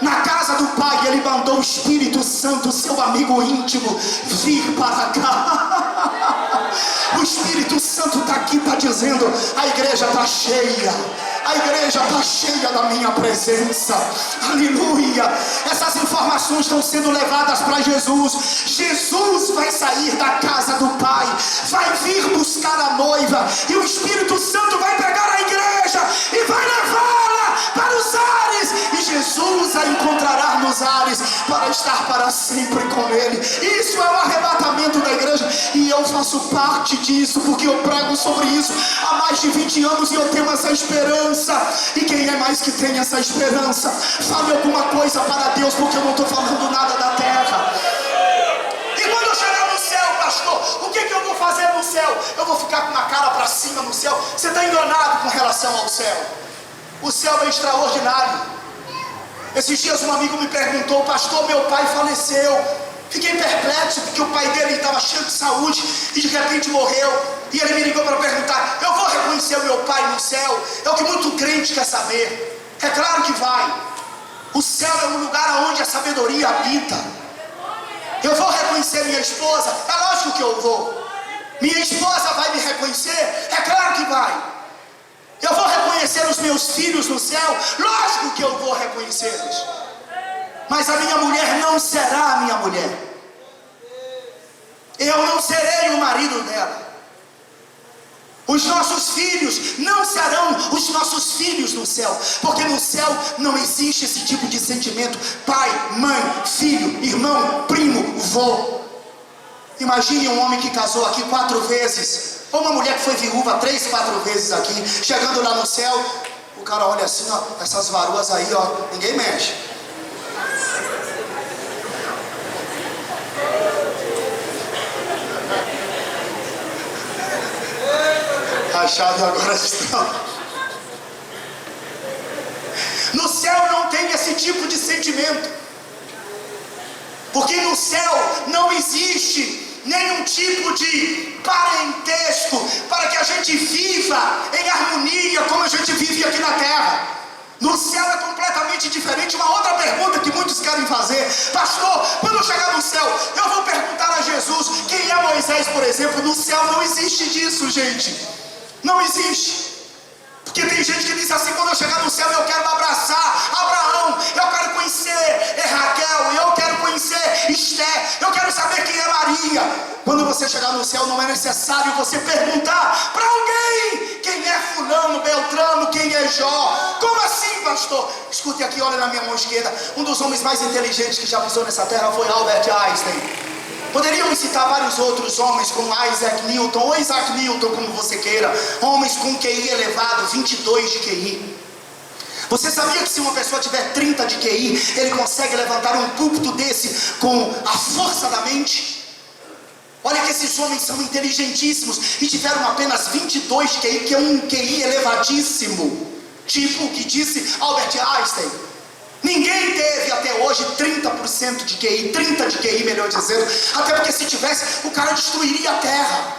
Na casa do pai ele mandou o Espírito Santo, seu amigo íntimo, vir para cá. O Espírito Santo está aqui, está dizendo: a igreja está cheia, A igreja está cheia da minha presença. Aleluia. Essas informações estão sendo levadas para Jesus. Jesus vai sair da casa do Pai, vai vir buscar a noiva, e o Espírito Santo vai pegar a igreja e vai levá-la para os ares, e Jesus a encontrará nos ares para estar para sempre com Ele. Isso é o arrebatamento da igreja, e eu faço parte disso, porque eu prego sobre isso há mais de 20 anos e eu tenho essa esperança. E quem é mais que tem essa esperança? Fale alguma coisa para Deus, porque eu não estou falando nada da terra. E quando eu chegar no céu, pastor, o que eu vou fazer no céu? Eu vou ficar com a cara para cima no céu? Você está enganado com relação ao céu. O céu é extraordinário. Esses dias um amigo me perguntou: pastor, meu pai faleceu. Fiquei perplexo, porque o pai dele estava cheio de saúde e de repente morreu. E ele me ligou para perguntar: eu vou reconhecer o meu pai no céu? É o que muito crente quer saber. É claro que vai. O céu é um lugar onde a sabedoria habita. Eu vou reconhecer minha esposa? É lógico que eu vou. Minha esposa vai me reconhecer? É claro que vai. Eu vou reconhecer os meus filhos no céu? Lógico que eu vou reconhecê-los. Mas a minha mulher não será a minha mulher. Eu não serei o marido dela. Os nossos filhos não serão os nossos filhos no céu, porque no céu não existe esse tipo de sentimento: pai, mãe, filho, irmão, primo, vô. Imagine um homem que casou aqui 4 vezes, ou uma mulher que foi viúva 3, 4 vezes aqui, chegando lá no céu, o cara olha assim, ó, essas varoas aí, ó, ninguém mexe. A chave agora está. No céu não tem esse tipo de sentimento, porque no céu não existe nenhum tipo de parentesco para que a gente viva em harmonia como a gente vive aqui na terra. No céu é completamente diferente. Uma outra pergunta que muitos querem fazer: pastor, quando eu chegar no céu, eu vou perguntar a Jesus quem é Moisés, por exemplo. No céu não existe disso, gente. Não existe. Porque tem gente que diz assim: quando eu chegar no céu eu quero abraçar Abraão, eu quero conhecer Raquel, eu quero conhecer Esté, eu quero saber quem é Maria. Quando você chegar no céu, não é necessário você perguntar para alguém quem é fulano, beltrano, quem é Jó. Como assim, pastor? Escute aqui, olha na minha mão esquerda. Um dos homens mais inteligentes que já pisou nessa terra foi Albert Einstein. Poderiam citar vários outros homens, como Isaac Newton, ou Isaac Newton, como você queira. Homens com QI elevado, 22 de QI. Você sabia que se uma pessoa tiver 30 de QI, ele consegue levantar um púlpito desse com a força da mente? Olha que esses homens são inteligentíssimos e tiveram apenas 22 de QI, que é um QI elevadíssimo. Tipo o que disse Albert Einstein. Ninguém teve até hoje 30% de QI, 30 de QI, melhor dizendo, até porque se tivesse, o cara destruiria a terra.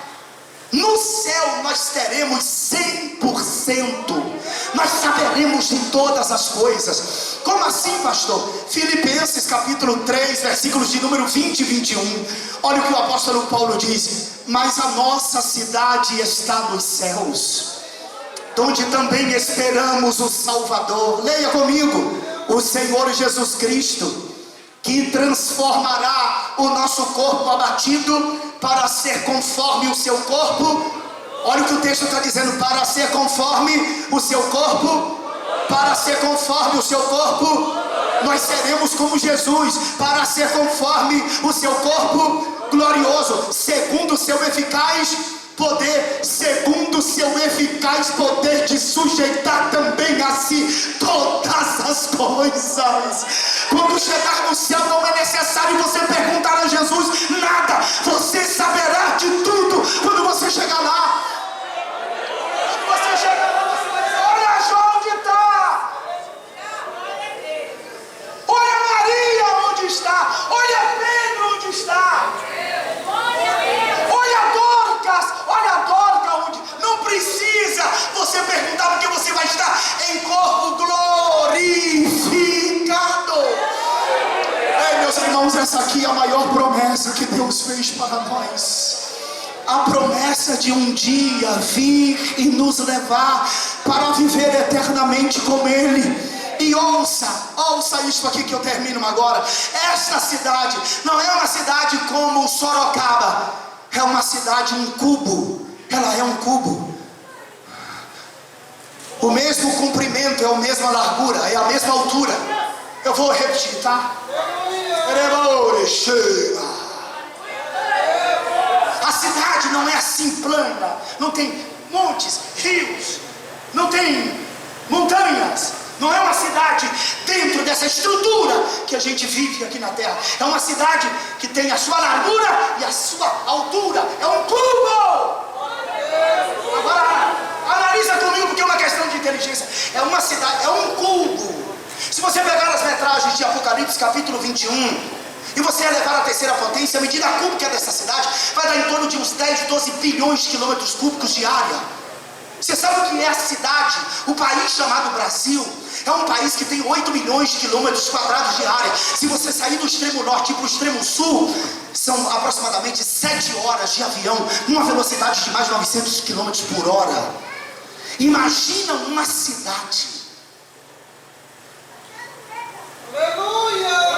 No céu nós teremos 100%, nós saberemos de todas as coisas. Como assim, pastor? Filipenses capítulo 3, versículos de número 20 e 21. Olha o que o apóstolo Paulo diz: mas a nossa cidade está nos céus, onde também esperamos o Salvador. Leia comigo: o Senhor Jesus Cristo, que transformará o nosso corpo abatido para ser conforme o seu corpo. Olha o que o texto está dizendo: para ser conforme o seu corpo. Para ser conforme o seu corpo. Nós seremos como Jesus, para ser conforme o seu corpo glorioso, segundo o seu eficaz poder, segundo o seu eficaz poder de sujeitar também a si todas as coisas. Quando chegar no céu, não é necessário você perguntar a Jesus nada, você saberá de tudo quando você chegar lá. Quando você chegar lá, você vai dizer: olha Jó onde está, olha Maria onde está, olha Pedro onde está, olha a Dorca onde. Não precisa você perguntar, porque você vai estar em corpo glorificado. Ei, meus irmãos, essa aqui é a maior promessa que Deus fez para nós. A promessa de um dia vir e nos levar para viver eternamente com Ele. E ouça isso aqui que eu termino agora. Esta cidade não é uma cidade como Sorocaba, é uma cidade, um cubo. Ela é um cubo. O mesmo comprimento, é a mesma largura, é a mesma altura. Eu vou repetir, tá? A cidade não é assim plana, não tem montes, rios, não tem montanhas. Não é uma cidade dentro dessa estrutura que a gente vive aqui na terra. É uma cidade que tem a sua largura e a sua altura. É um cubo. Agora analisa comigo, porque é uma questão de inteligência. É uma cidade, é um cubo. Se você pegar as metragens de Apocalipse capítulo 21 e você elevar a terceira potência, a medida cúbica dessa cidade vai dar em torno de uns 10, 12 bilhões de quilômetros cúbicos de área. Você sabe o que é a cidade? O país chamado Brasil é um país que tem 8 milhões de quilômetros quadrados de área. Se você sair do extremo norte e para o extremo sul, são aproximadamente 7 horas de avião, numa velocidade de mais de 900 quilômetros por hora. Imagina uma cidade. Aleluia!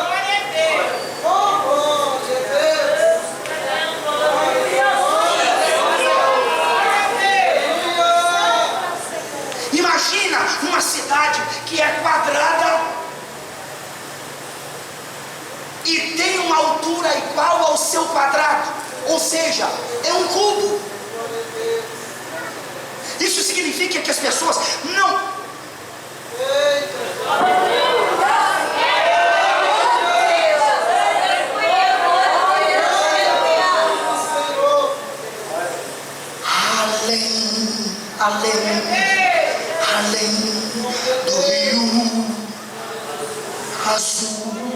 Imagina uma cidade que é quadrada e tem uma altura igual ao seu quadrado, ou seja, é um cubo. Isso significa que as pessoas não... Além do rio azul,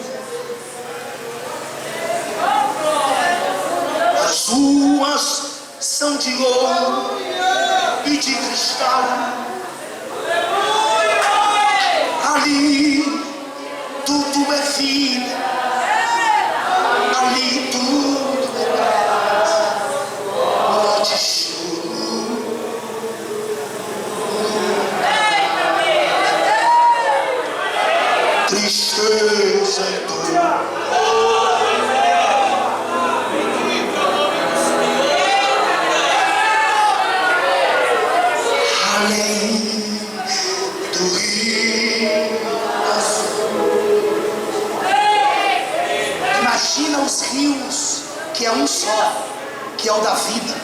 as ruas são de ouro e de cristal. Ali tudo é vida, ali tudo é paz, não te choro. Tristeza e dor. Além do rio azul. Imagina os rios, que é um só, que é o da vida.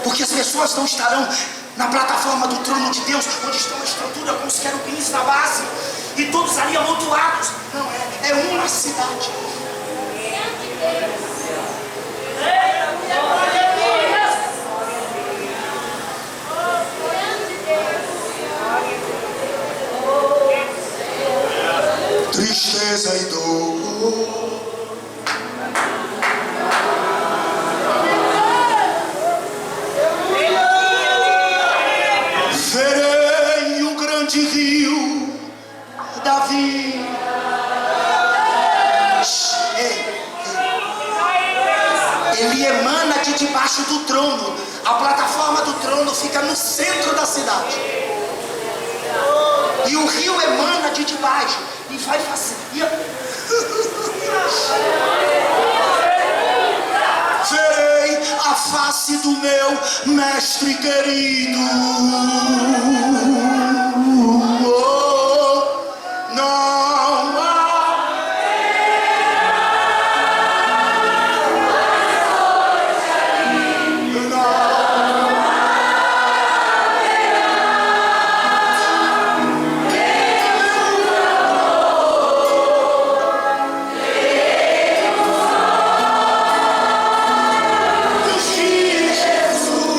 Porque as pessoas não estarão na plataforma do trono de Deus, onde estão a estrutura com os querubins na base, e todos ali amontoados. Não, é uma cidade. Tristeza e dor. Verei o grande rio da vida. Ele emana de debaixo do trono. A plataforma do trono fica no centro da cidade. E o rio emana de debaixo e vai fazer. Verei a face do meu mestre querido.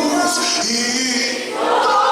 Jesus e todo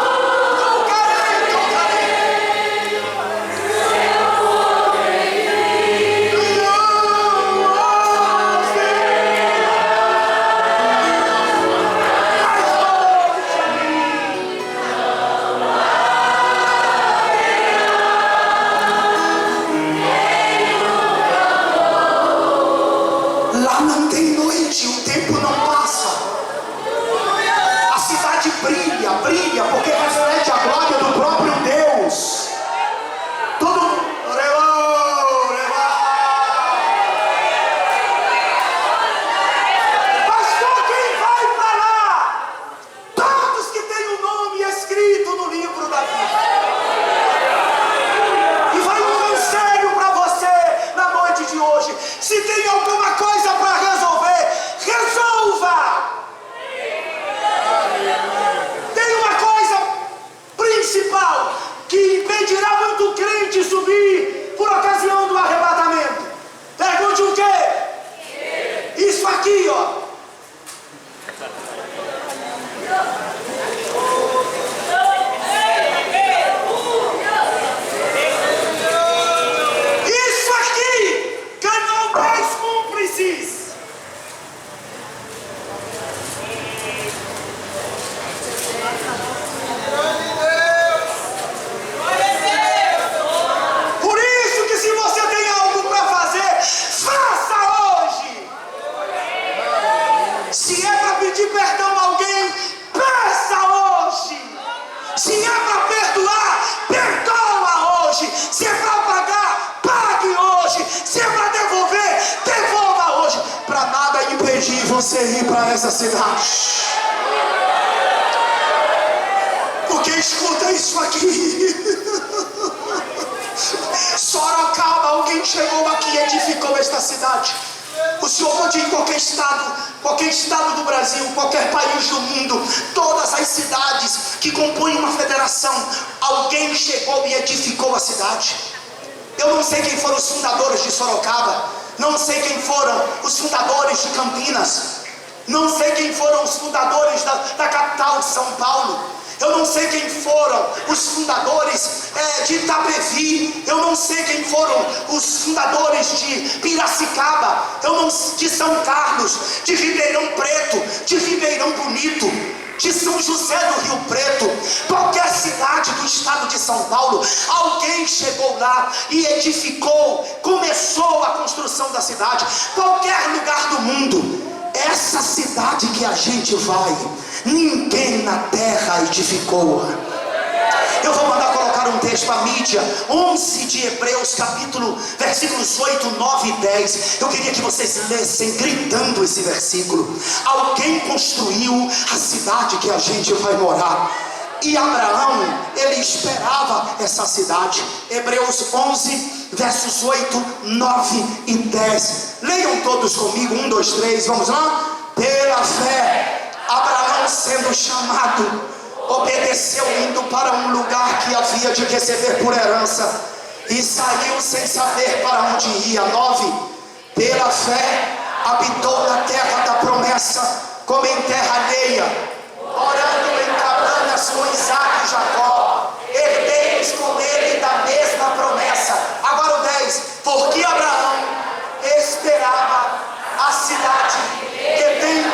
cidade. Porque escuta isso aqui. Sorocaba, alguém chegou aqui e edificou esta cidade. O Senhor pode ir em qualquer estado do Brasil, qualquer país do mundo, todas as cidades que compõem uma federação, alguém chegou e edificou a cidade. Eu não sei quem foram os fundadores de Sorocaba, não sei quem foram os fundadores de Campinas, não sei quem foram os fundadores da capital de São Paulo. Eu não sei quem foram os fundadores de Itapevi. Eu não sei quem foram os fundadores de Piracicaba, de São Carlos, de Ribeirão Preto, de Ribeirão Bonito, de São José do Rio Preto. Qualquer cidade do estado de São Paulo, alguém chegou lá e edificou, começou a construção da cidade. Qualquer lugar do mundo, essa cidade que a gente vai, ninguém na terra edificou. Eu vou mandar colocar um texto para a mídia, 11 de Hebreus, versículos 8, 9 e 10. Eu queria que vocês lessem gritando esse versículo. Alguém construiu a cidade que a gente vai morar. E Abraão, ele esperava essa cidade. Hebreus 11, versos 8, 9 e 10. Leiam todos comigo, 1, 2, 3, vamos lá? Pela fé, Abraão, sendo chamado, obedeceu, indo para um lugar que havia de receber por herança, e saiu sem saber para onde ia. 9. Pela fé, habitou na terra da promessa, como em terra alheia, morando em cabanas com Isaac e Jacó, herdeiros com ele da mesma promessa. Agora o 10. Porque Abraão esperava a cidade que tem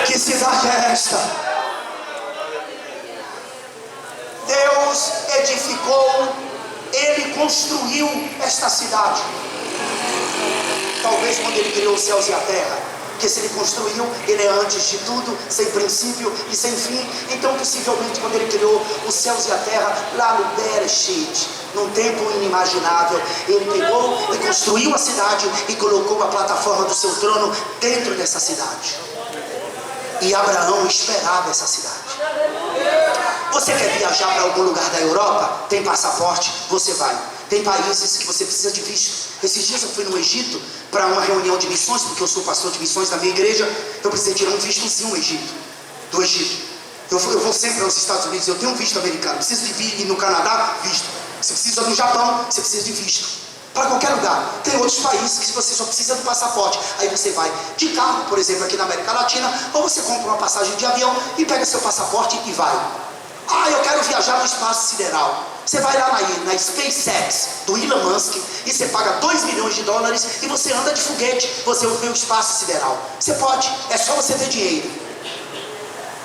Que cidade é esta? Deus edificou, Ele construiu esta cidade. Talvez quando Ele criou os céus e a terra, porque se Ele construiu, Ele é antes de tudo, sem princípio e sem fim. Então possivelmente quando Ele criou os céus e a terra, lá no Bereshit, num tempo inimaginável, Ele pegou e construiu a cidade e colocou a plataforma do seu trono dentro dessa cidade. E Abraão esperava essa cidade. Você quer viajar para algum lugar da Europa? Tem passaporte? Você vai. Tem países que você precisa de visto. Esses dias eu fui no Egito para uma reunião de missões, porque eu sou pastor de missões da minha igreja. Eu precisei tirar um vistozinho do Egito. Eu vou sempre aos Estados Unidos, eu tenho um visto americano. Preciso de ir no Canadá, visto. Você precisa no Japão, você precisa de visto. Para qualquer lugar. Tem outros países que você só precisa do passaporte. Aí você vai de carro, por exemplo, aqui na América Latina, ou você compra uma passagem de avião e pega seu passaporte e vai. Ah, eu quero viajar no espaço sideral. Você vai lá na SpaceX do Elon Musk e você paga $2 milhões e você anda de foguete, você vê o espaço sideral. Você pode, é só você ter dinheiro.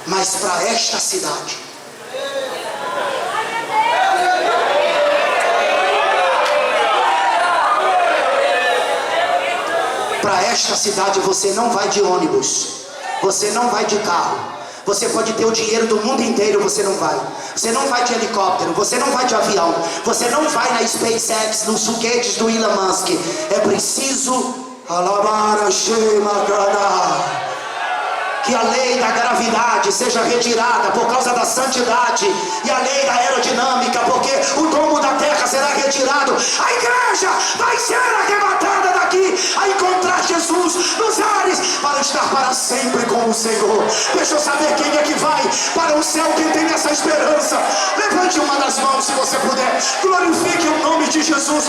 Mas para esta cidade, você não vai de ônibus, você não vai de carro. Você pode ter o dinheiro do mundo inteiro, você não vai. Você não vai de helicóptero, você não vai de avião, você não vai na SpaceX, nos foguetes do Elon Musk. É preciso que a lei da gravidade seja retirada por causa da santidade, e a lei da aerodinâmica, porque o domo da terra será retirado. A igreja vai ser arrebatada daqui a encontrar Jesus nos ares, para estar para sempre com o Senhor. Deixa eu saber quem é que vai para o céu, quem tem essa esperança. Levante uma das mãos se você puder, glorifique o nome de Jesus.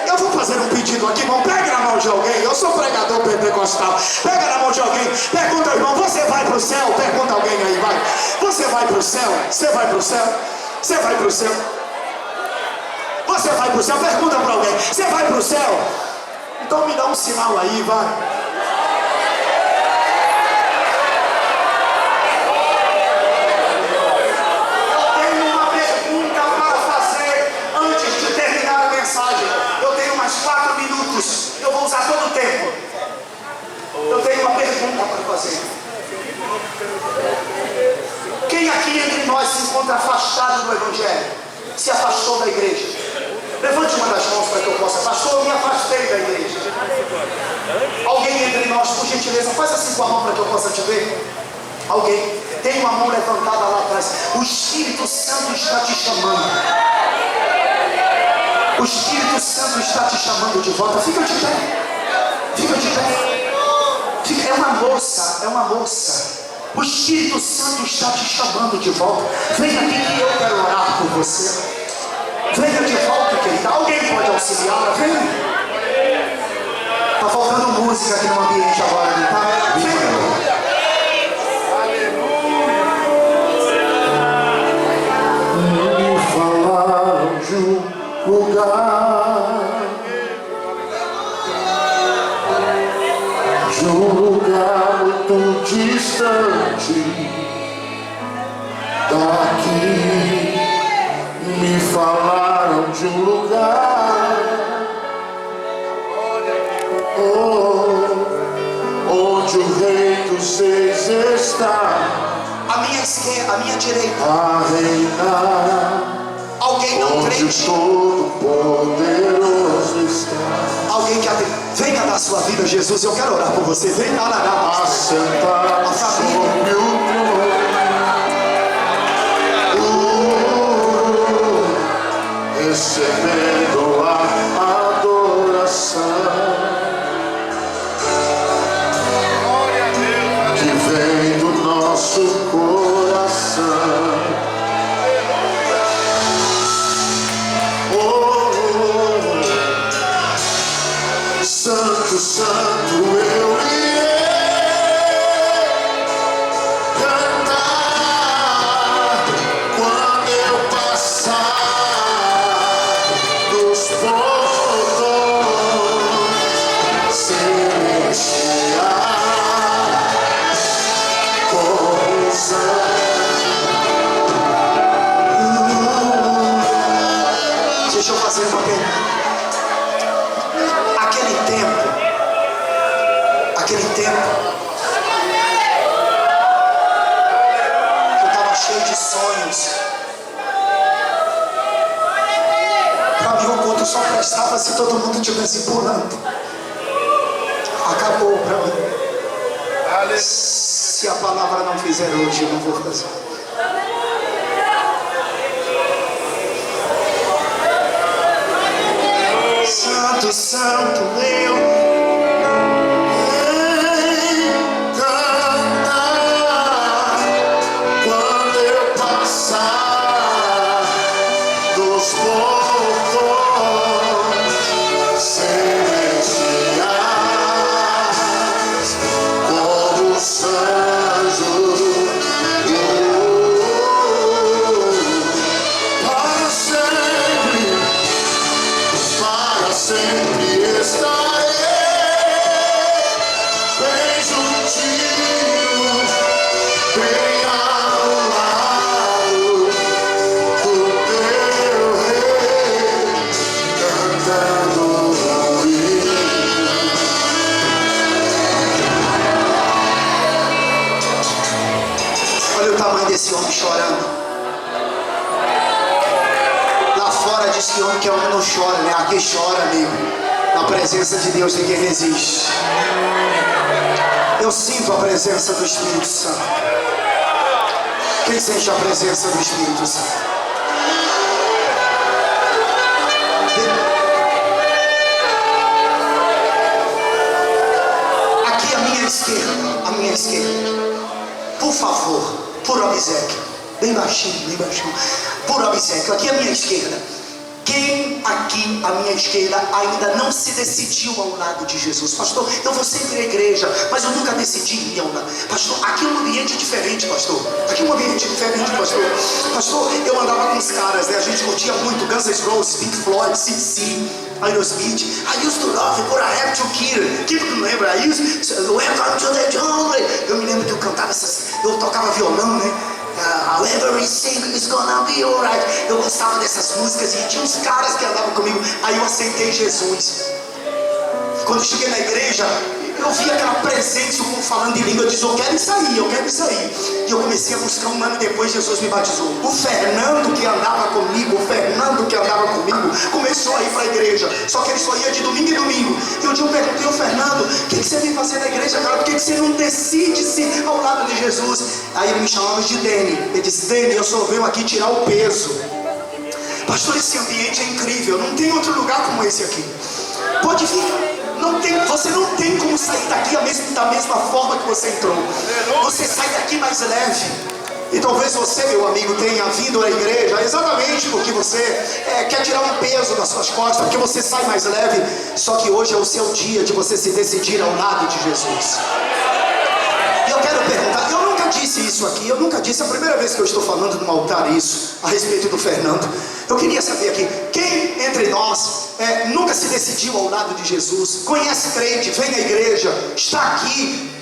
Eu vou fazer um pedido aqui, irmão. Pega na mão de alguém. Eu sou pregador pentecostal. Pega na mão de alguém. Pergunta, irmão, você vai para o céu? Pergunta alguém aí, vai. Você vai para o céu? Você vai para o céu? Você vai para o céu? Você vai para o céu? Pergunta para alguém. Você vai para o céu? Então me dá um sinal aí, vai. Eu vou usar todo o tempo. Eu tenho uma pergunta para fazer. nós se encontra afastado do Evangelho, se afastou da igreja? Levante uma das mãos para que eu possa. Pastor, eu me afastei da igreja. Alguém entre nós, por gentileza, faz assim com a mão para que eu possa te ver. Alguém? Tem uma mão levantada lá atrás. O Espírito Santo está te chamando. O Espírito Santo está te chamando de volta. Fica de pé. Fica de pé. É uma moça, é uma moça. O Espírito Santo está te chamando de volta. Venha aqui que eu quero orar por você. Venha de volta, querida. Alguém pode auxiliá-la? Venha. Está faltando música aqui no ambiente agora, tá? Venha. Me falaram de um lugar, muito distante daqui. Me falaram de um lugar, onde o Rei dos Reis está, à minha esquerda, à minha direita, a reinar. Alguém não onde crente, todo poderoso está. Alguém que venha da sua vida, Jesus, eu quero orar por você. Venha orar. Assentado sobre o trono, recebendo a adoração que vem do nosso coração. Santo, santo, eu irei cantar quando eu passar nos portões celestiais com o santo. Deixa eu fazer uma pergunta. Aquele tempo que eu estava cheio de sonhos, para mim o culto só prestava se todo mundo estivesse pulando. Acabou para mim. Se a palavra não fizer hoje, eu não vou fazer. Santo, santo, eu esse homem chorando. Lá fora diz que homem que é homem não chora, né? Aqui chora, amigo. Na presença de Deus ninguém resiste. Eu sinto a presença do Espírito Santo. Quem sente a presença do Espírito Santo? Aqui à minha esquerda. Por favor, por obséquio, bem baixinho, por obséquio, aqui à minha esquerda. Quem aqui à minha esquerda ainda não se decidiu ao lado de Jesus? Pastor, eu vou sempre à igreja, mas eu nunca decidi ir ao lado. Pastor, aqui é um ambiente diferente, pastor. Aqui é um ambiente diferente, pastor. Pastor, eu andava com os caras, né? A gente curtia muito Guns N' Roses, Pink Floyd, CC, Aerosmith. I used to love it, but I have to kill. Quem não lembra? Welcome to the jungle. Eu me lembro que eu cantava eu tocava violão, né? Everything is gonna be alright. Eu gostava dessas músicas e tinha uns caras que andavam comigo. Aí eu aceitei Jesus. Quando eu cheguei na igreja, eu vi aquela presença, como falando em língua. Eu disse, eu quero isso aí, eu quero isso aí. E eu comecei a buscar. Um ano depois, Jesus me batizou. O Fernando que andava comigo, começou a ir para a igreja. Só que ele só ia de domingo em domingo. E um dia eu perguntei ao Fernando, o que você vem fazer na igreja, cara? Por que você não decide-se ao lado de Jesus? Aí ele me chamava de Deni. Ele disse, Deni, eu só venho aqui tirar o peso. Pastor, esse ambiente é incrível. Não tem outro lugar como esse aqui. Pode vir. Você não tem como sair daqui da mesma forma que você entrou. Você sai daqui mais leve. E talvez você, meu amigo, tenha vindo à igreja exatamente porque você quer tirar um peso das suas costas, porque você sai mais leve. Só que hoje é o seu dia de você se decidir ao lado de Jesus. E eu quero perguntar, eu nunca disse isso aqui, eu nunca disse, é a primeira vez que eu estou falando no altar isso, a respeito do Fernando. Eu queria saber aqui, quem entre nós nunca se decidiu ao lado de Jesus, conhece crente, vem à igreja, está aqui?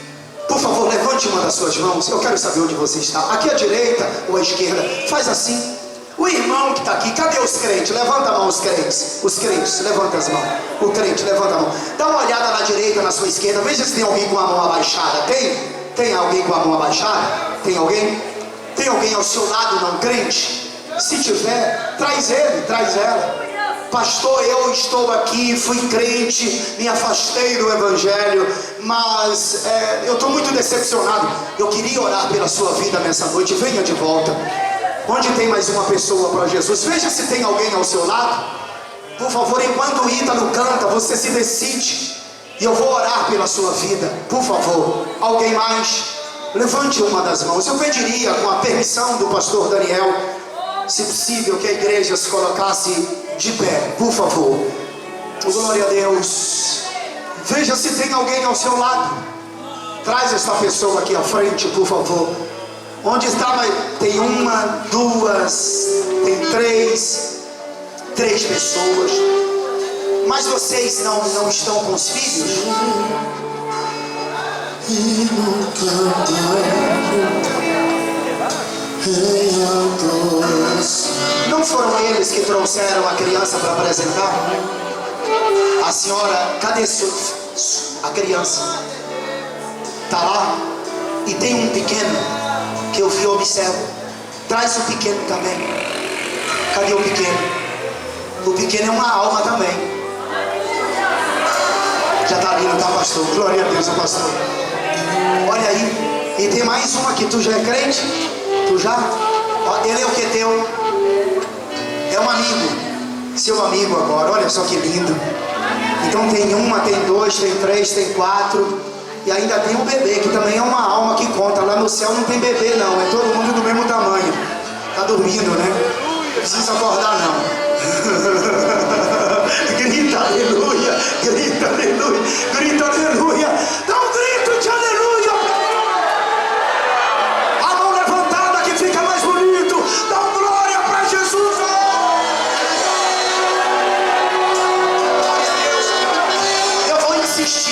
Por favor, levante uma das suas mãos. Eu quero saber onde você está, aqui à direita ou à esquerda. Faz assim. O irmão que está aqui, cadê os crentes? Levanta a mão os crentes, levanta as mãos. O crente, levanta a mão. Dá uma olhada na direita, na sua esquerda. Veja se tem alguém com a mão abaixada. Tem alguém com a mão abaixada? Tem alguém? Tem alguém ao seu lado não crente? Se tiver, traz ele, traz ela. Pastor, eu estou aqui, fui crente, me afastei do evangelho, mas eu estou muito decepcionado. Eu queria orar pela sua vida nessa noite. Venha de volta. Onde tem mais uma pessoa para Jesus? Veja se tem alguém ao seu lado. Por favor, enquanto o Ítalo canta, você se decide. E eu vou orar pela sua vida. Por favor, alguém mais? Levante uma das mãos. Eu pediria, com a permissão do pastor Daniel, se possível, que a igreja se colocasse de pé, por favor. Glória a Deus. Veja se tem alguém ao seu lado. Traz esta pessoa aqui à frente, por favor. Onde estava? Tem uma, duas, tem três pessoas. Mas vocês não estão com os filhos? Não foram eles que trouxeram a criança para apresentar? A senhora, cadê a criança? Está lá? E tem um pequeno que eu vi, observo. Traz o pequeno também. Cadê o pequeno? O pequeno é uma alma também. Já está ali, não está, pastor? Glória a Deus, pastor. Olha aí. E tem mais uma aqui. Tu já é crente? Tu já? Ele é o que teu? É um amigo. Seu amigo agora. Olha só que lindo. Então tem uma, tem dois, tem três, tem quatro. E ainda tem um bebê, que também é uma alma que conta. Lá no céu não tem bebê não. É todo mundo do mesmo tamanho. Tá dormindo, né? Não precisa acordar não. Grita aleluia. Grita aleluia. Grita aleluia. Dá um grito de aleluia.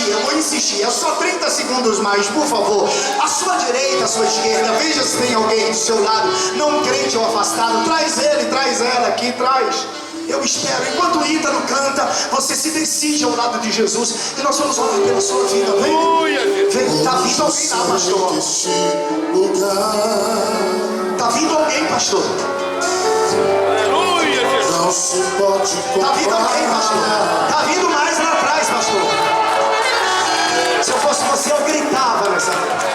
Eu vou insistir, é só 30 segundos mais, por favor. À sua direita, à sua esquerda, veja se tem alguém do seu lado, não crente ou afastado. Traz ele, traz ela aqui, traz. Eu espero, enquanto o Ítalo canta, você se decide ao lado de Jesus. E nós vamos orar pela sua vida. Vem, está vindo alguém lá, pastor. Está vindo alguém, pastor. Está vindo alguém, pastor. Está vindo mais lá atrás, pastor. Se eu fosse você, eu gritava nessa noite.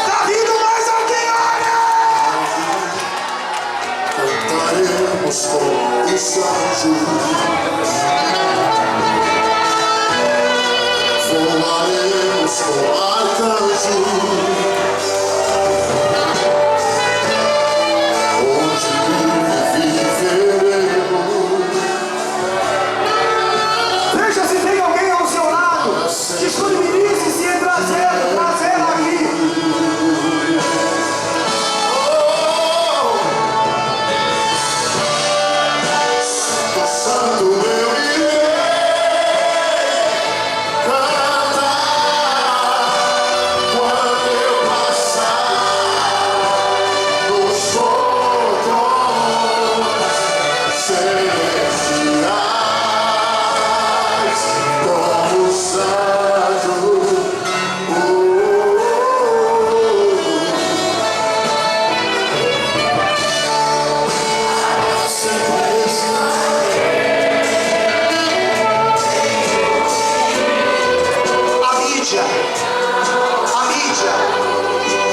Tá vindo mais alguém, olha! Cantaremos com os anjos, voaremos com arcanjos. Viveremos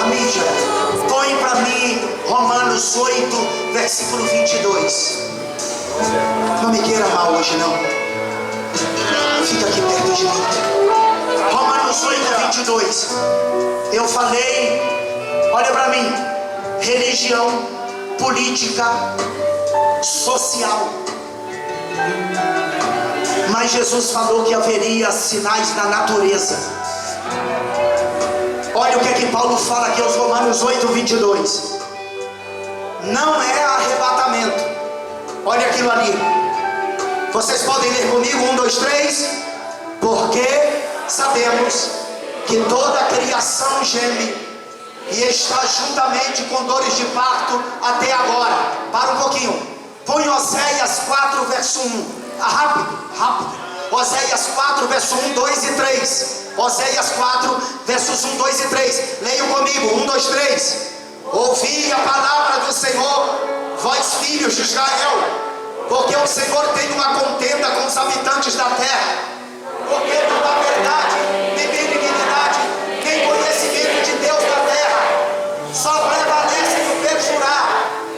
mídia. Põe para mim Romanos 8, versículo 22. Não me queira mal hoje não. Fica aqui perto de mim. Romanos 8, 22. Eu falei, olha para mim, religião, política, social. Mas Jesus falou que haveria sinais na natureza. Olha o que é que Paulo fala aqui aos Romanos 8, 22. Não é arrebatamento. Olha aquilo ali. Vocês podem ler comigo? 1, 2, 3. Porque sabemos que toda a criação geme e está juntamente com dores de parto até agora. Para um pouquinho. Põe Oséias 4, verso 1. Rápido. Oséias 4, verso 1, 2 e 3. Oséias 4, versos 1, 2 e 3. Leiam comigo. 1, 2, 3. Ouvi a palavra do Senhor, vós filhos de Israel, porque o Senhor tem uma contenda com os habitantes da terra. Porque não há verdade, nem benignidade, nem conhecimento de Deus na terra. Só prevalecem o perjurar,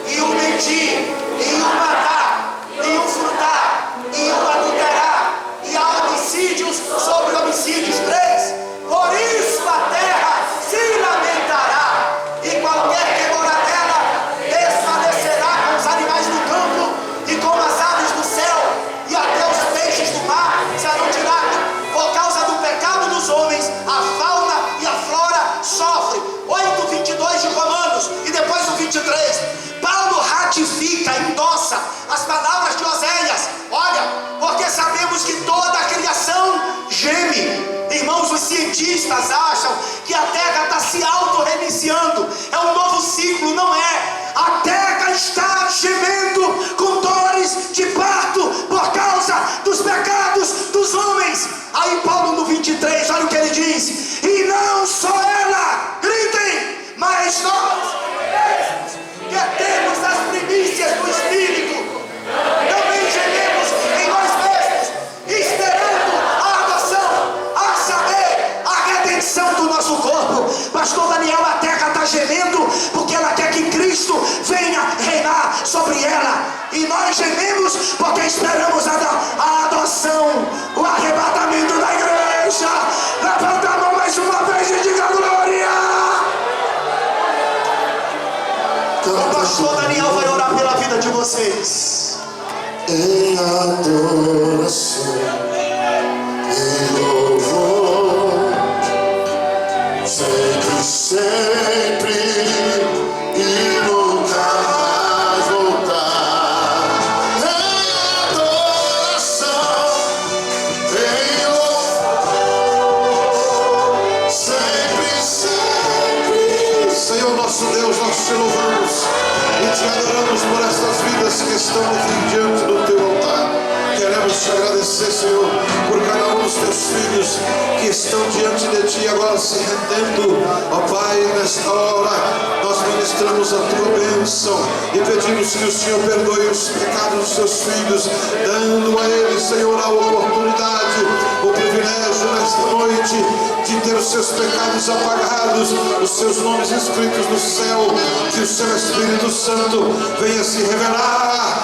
e o mentir, e o matar, e o furtar, e o adulterar, e há homicídios sobre homicídios. 3. Por isso a terra se lamentará, e qualquer que mora nela desfalecerá com os animais do campo e com as aves do céu, e até os peixes do mar serão tirados. Por causa do pecado dos homens, a fauna e a flora sofrem. 8, 22 de Romanos, e depois o 23. Paulo ratifica, endossa as palavras de Oséias. Olha, porque sabemos que toda a criação geme. Irmãos, os cientistas acham que a Terra está se auto-reiniciando. É um novo ciclo, não é? A Terra está gemendo com dores de parto por causa dos pecados dos homens. Aí Paulo no 23, olha o que ele diz. E não só ela, gritem, mas nós que temos as primícias do Espírito, também gememos em nós mesmos, esperando a adoção, a saber, a redenção do nosso corpo. Pastor Daniel, a terra está gemendo porque ela quer que Cristo venha reinar sobre ela. E nós gememos porque esperamos a adoção, o arrebatamento da igreja. Levanta a mão mais uma vez e diga glória. O pastor Daniel vai orar pela vida de vocês. Em adoração, em louvor, sempre e nunca mais voltar. Em adoração, em louvor, sempre. Senhor nosso Deus, nós te louvamos e te adoramos por estas vidas que estão aqui diante do teu altar. Queremos te agradecer, Senhor, por cada um dos teus filhos que estão diante de ti agora se rendendo. Ó Pai, nesta hora nós ministramos a tua bênção e pedimos que o Senhor perdoe os pecados dos teus filhos, dando a eles, Senhor, a oportunidade, o privilégio nesta noite de ter os seus pecados apagados, os seus nomes escritos no céu. Que o seu Espírito Santo venha se revelar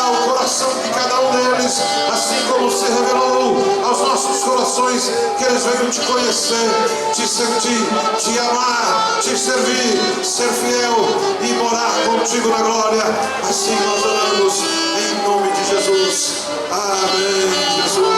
ao coração de cada um deles, assim como se revelou aos nossos corações, que eles venham te conhecer, te sentir, te amar, te servir, ser fiel e morar contigo na glória. Assim nós oramos em nome de Jesus. Amém, Jesus.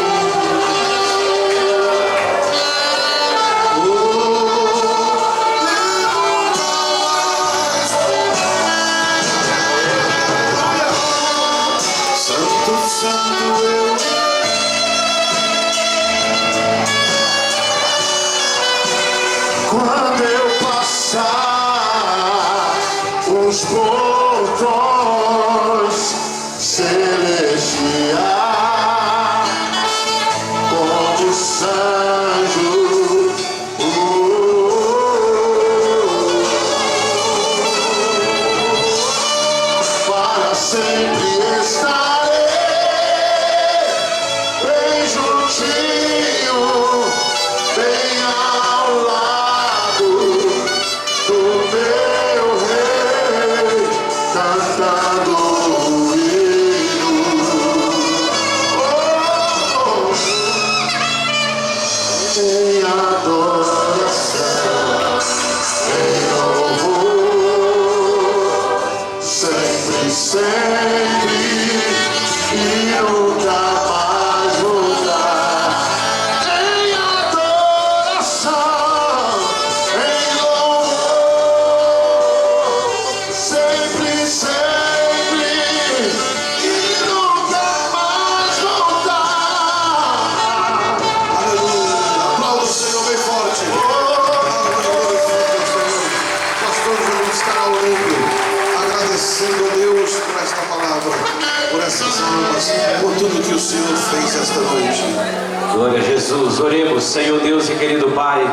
Quando eu passar os portões celestiais, onde os anjos para sempre estarei bem juntinho, bem em adoração, em louvor, sempre, sempre e nunca mais mudar. Em adoração, em louvor, sempre, sempre e nunca mais voltar. Aleluia. Aplauda o Senhor bem forte. Pastor Júlio estará orando, agradecendo a Deus por esta palavra, por essas almas, por tudo que o Senhor fez esta noite. Glória a Jesus. Oremos. Senhor Deus e querido Pai,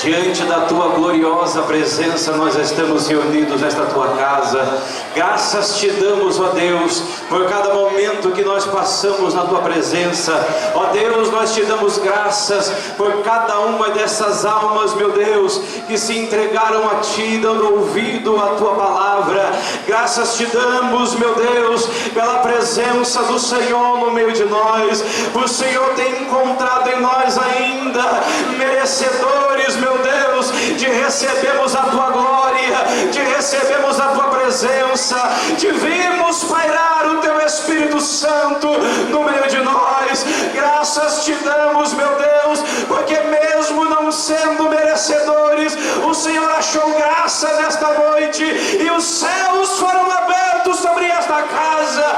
diante da Tua gloriosa presença nós estamos reunidos nesta Tua casa. Graças Te damos, ó Deus, por cada momento que nós passamos na Tua presença. Ó Deus, nós Te damos graças por cada uma dessas almas, meu Deus, que se entregaram a Ti, dando ouvido à Tua palavra. Graças Te damos, meu Deus, pela presença do Senhor no meio de nós. O Senhor tem encontrado em nós ainda merecedores, meu Deus, de recebermos a Tua glória, de recebermos a Tua presença, de virmos pairar o Teu Espírito Santo no meio de nós. Graças Te damos, meu Deus, porque mesmo não sendo merecedores, o Senhor achou graça nesta noite e os céus foram abertos sobre esta casa.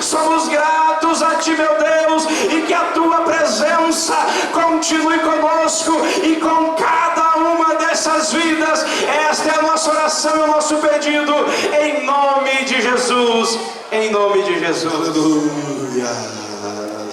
Somos gratos a Ti, meu Deus, e que a Tua presença continue conosco e com cada uma dessas vidas. Esta é a nossa oração e o nosso pedido, em nome de Jesus. Em nome de Jesus. Aleluia.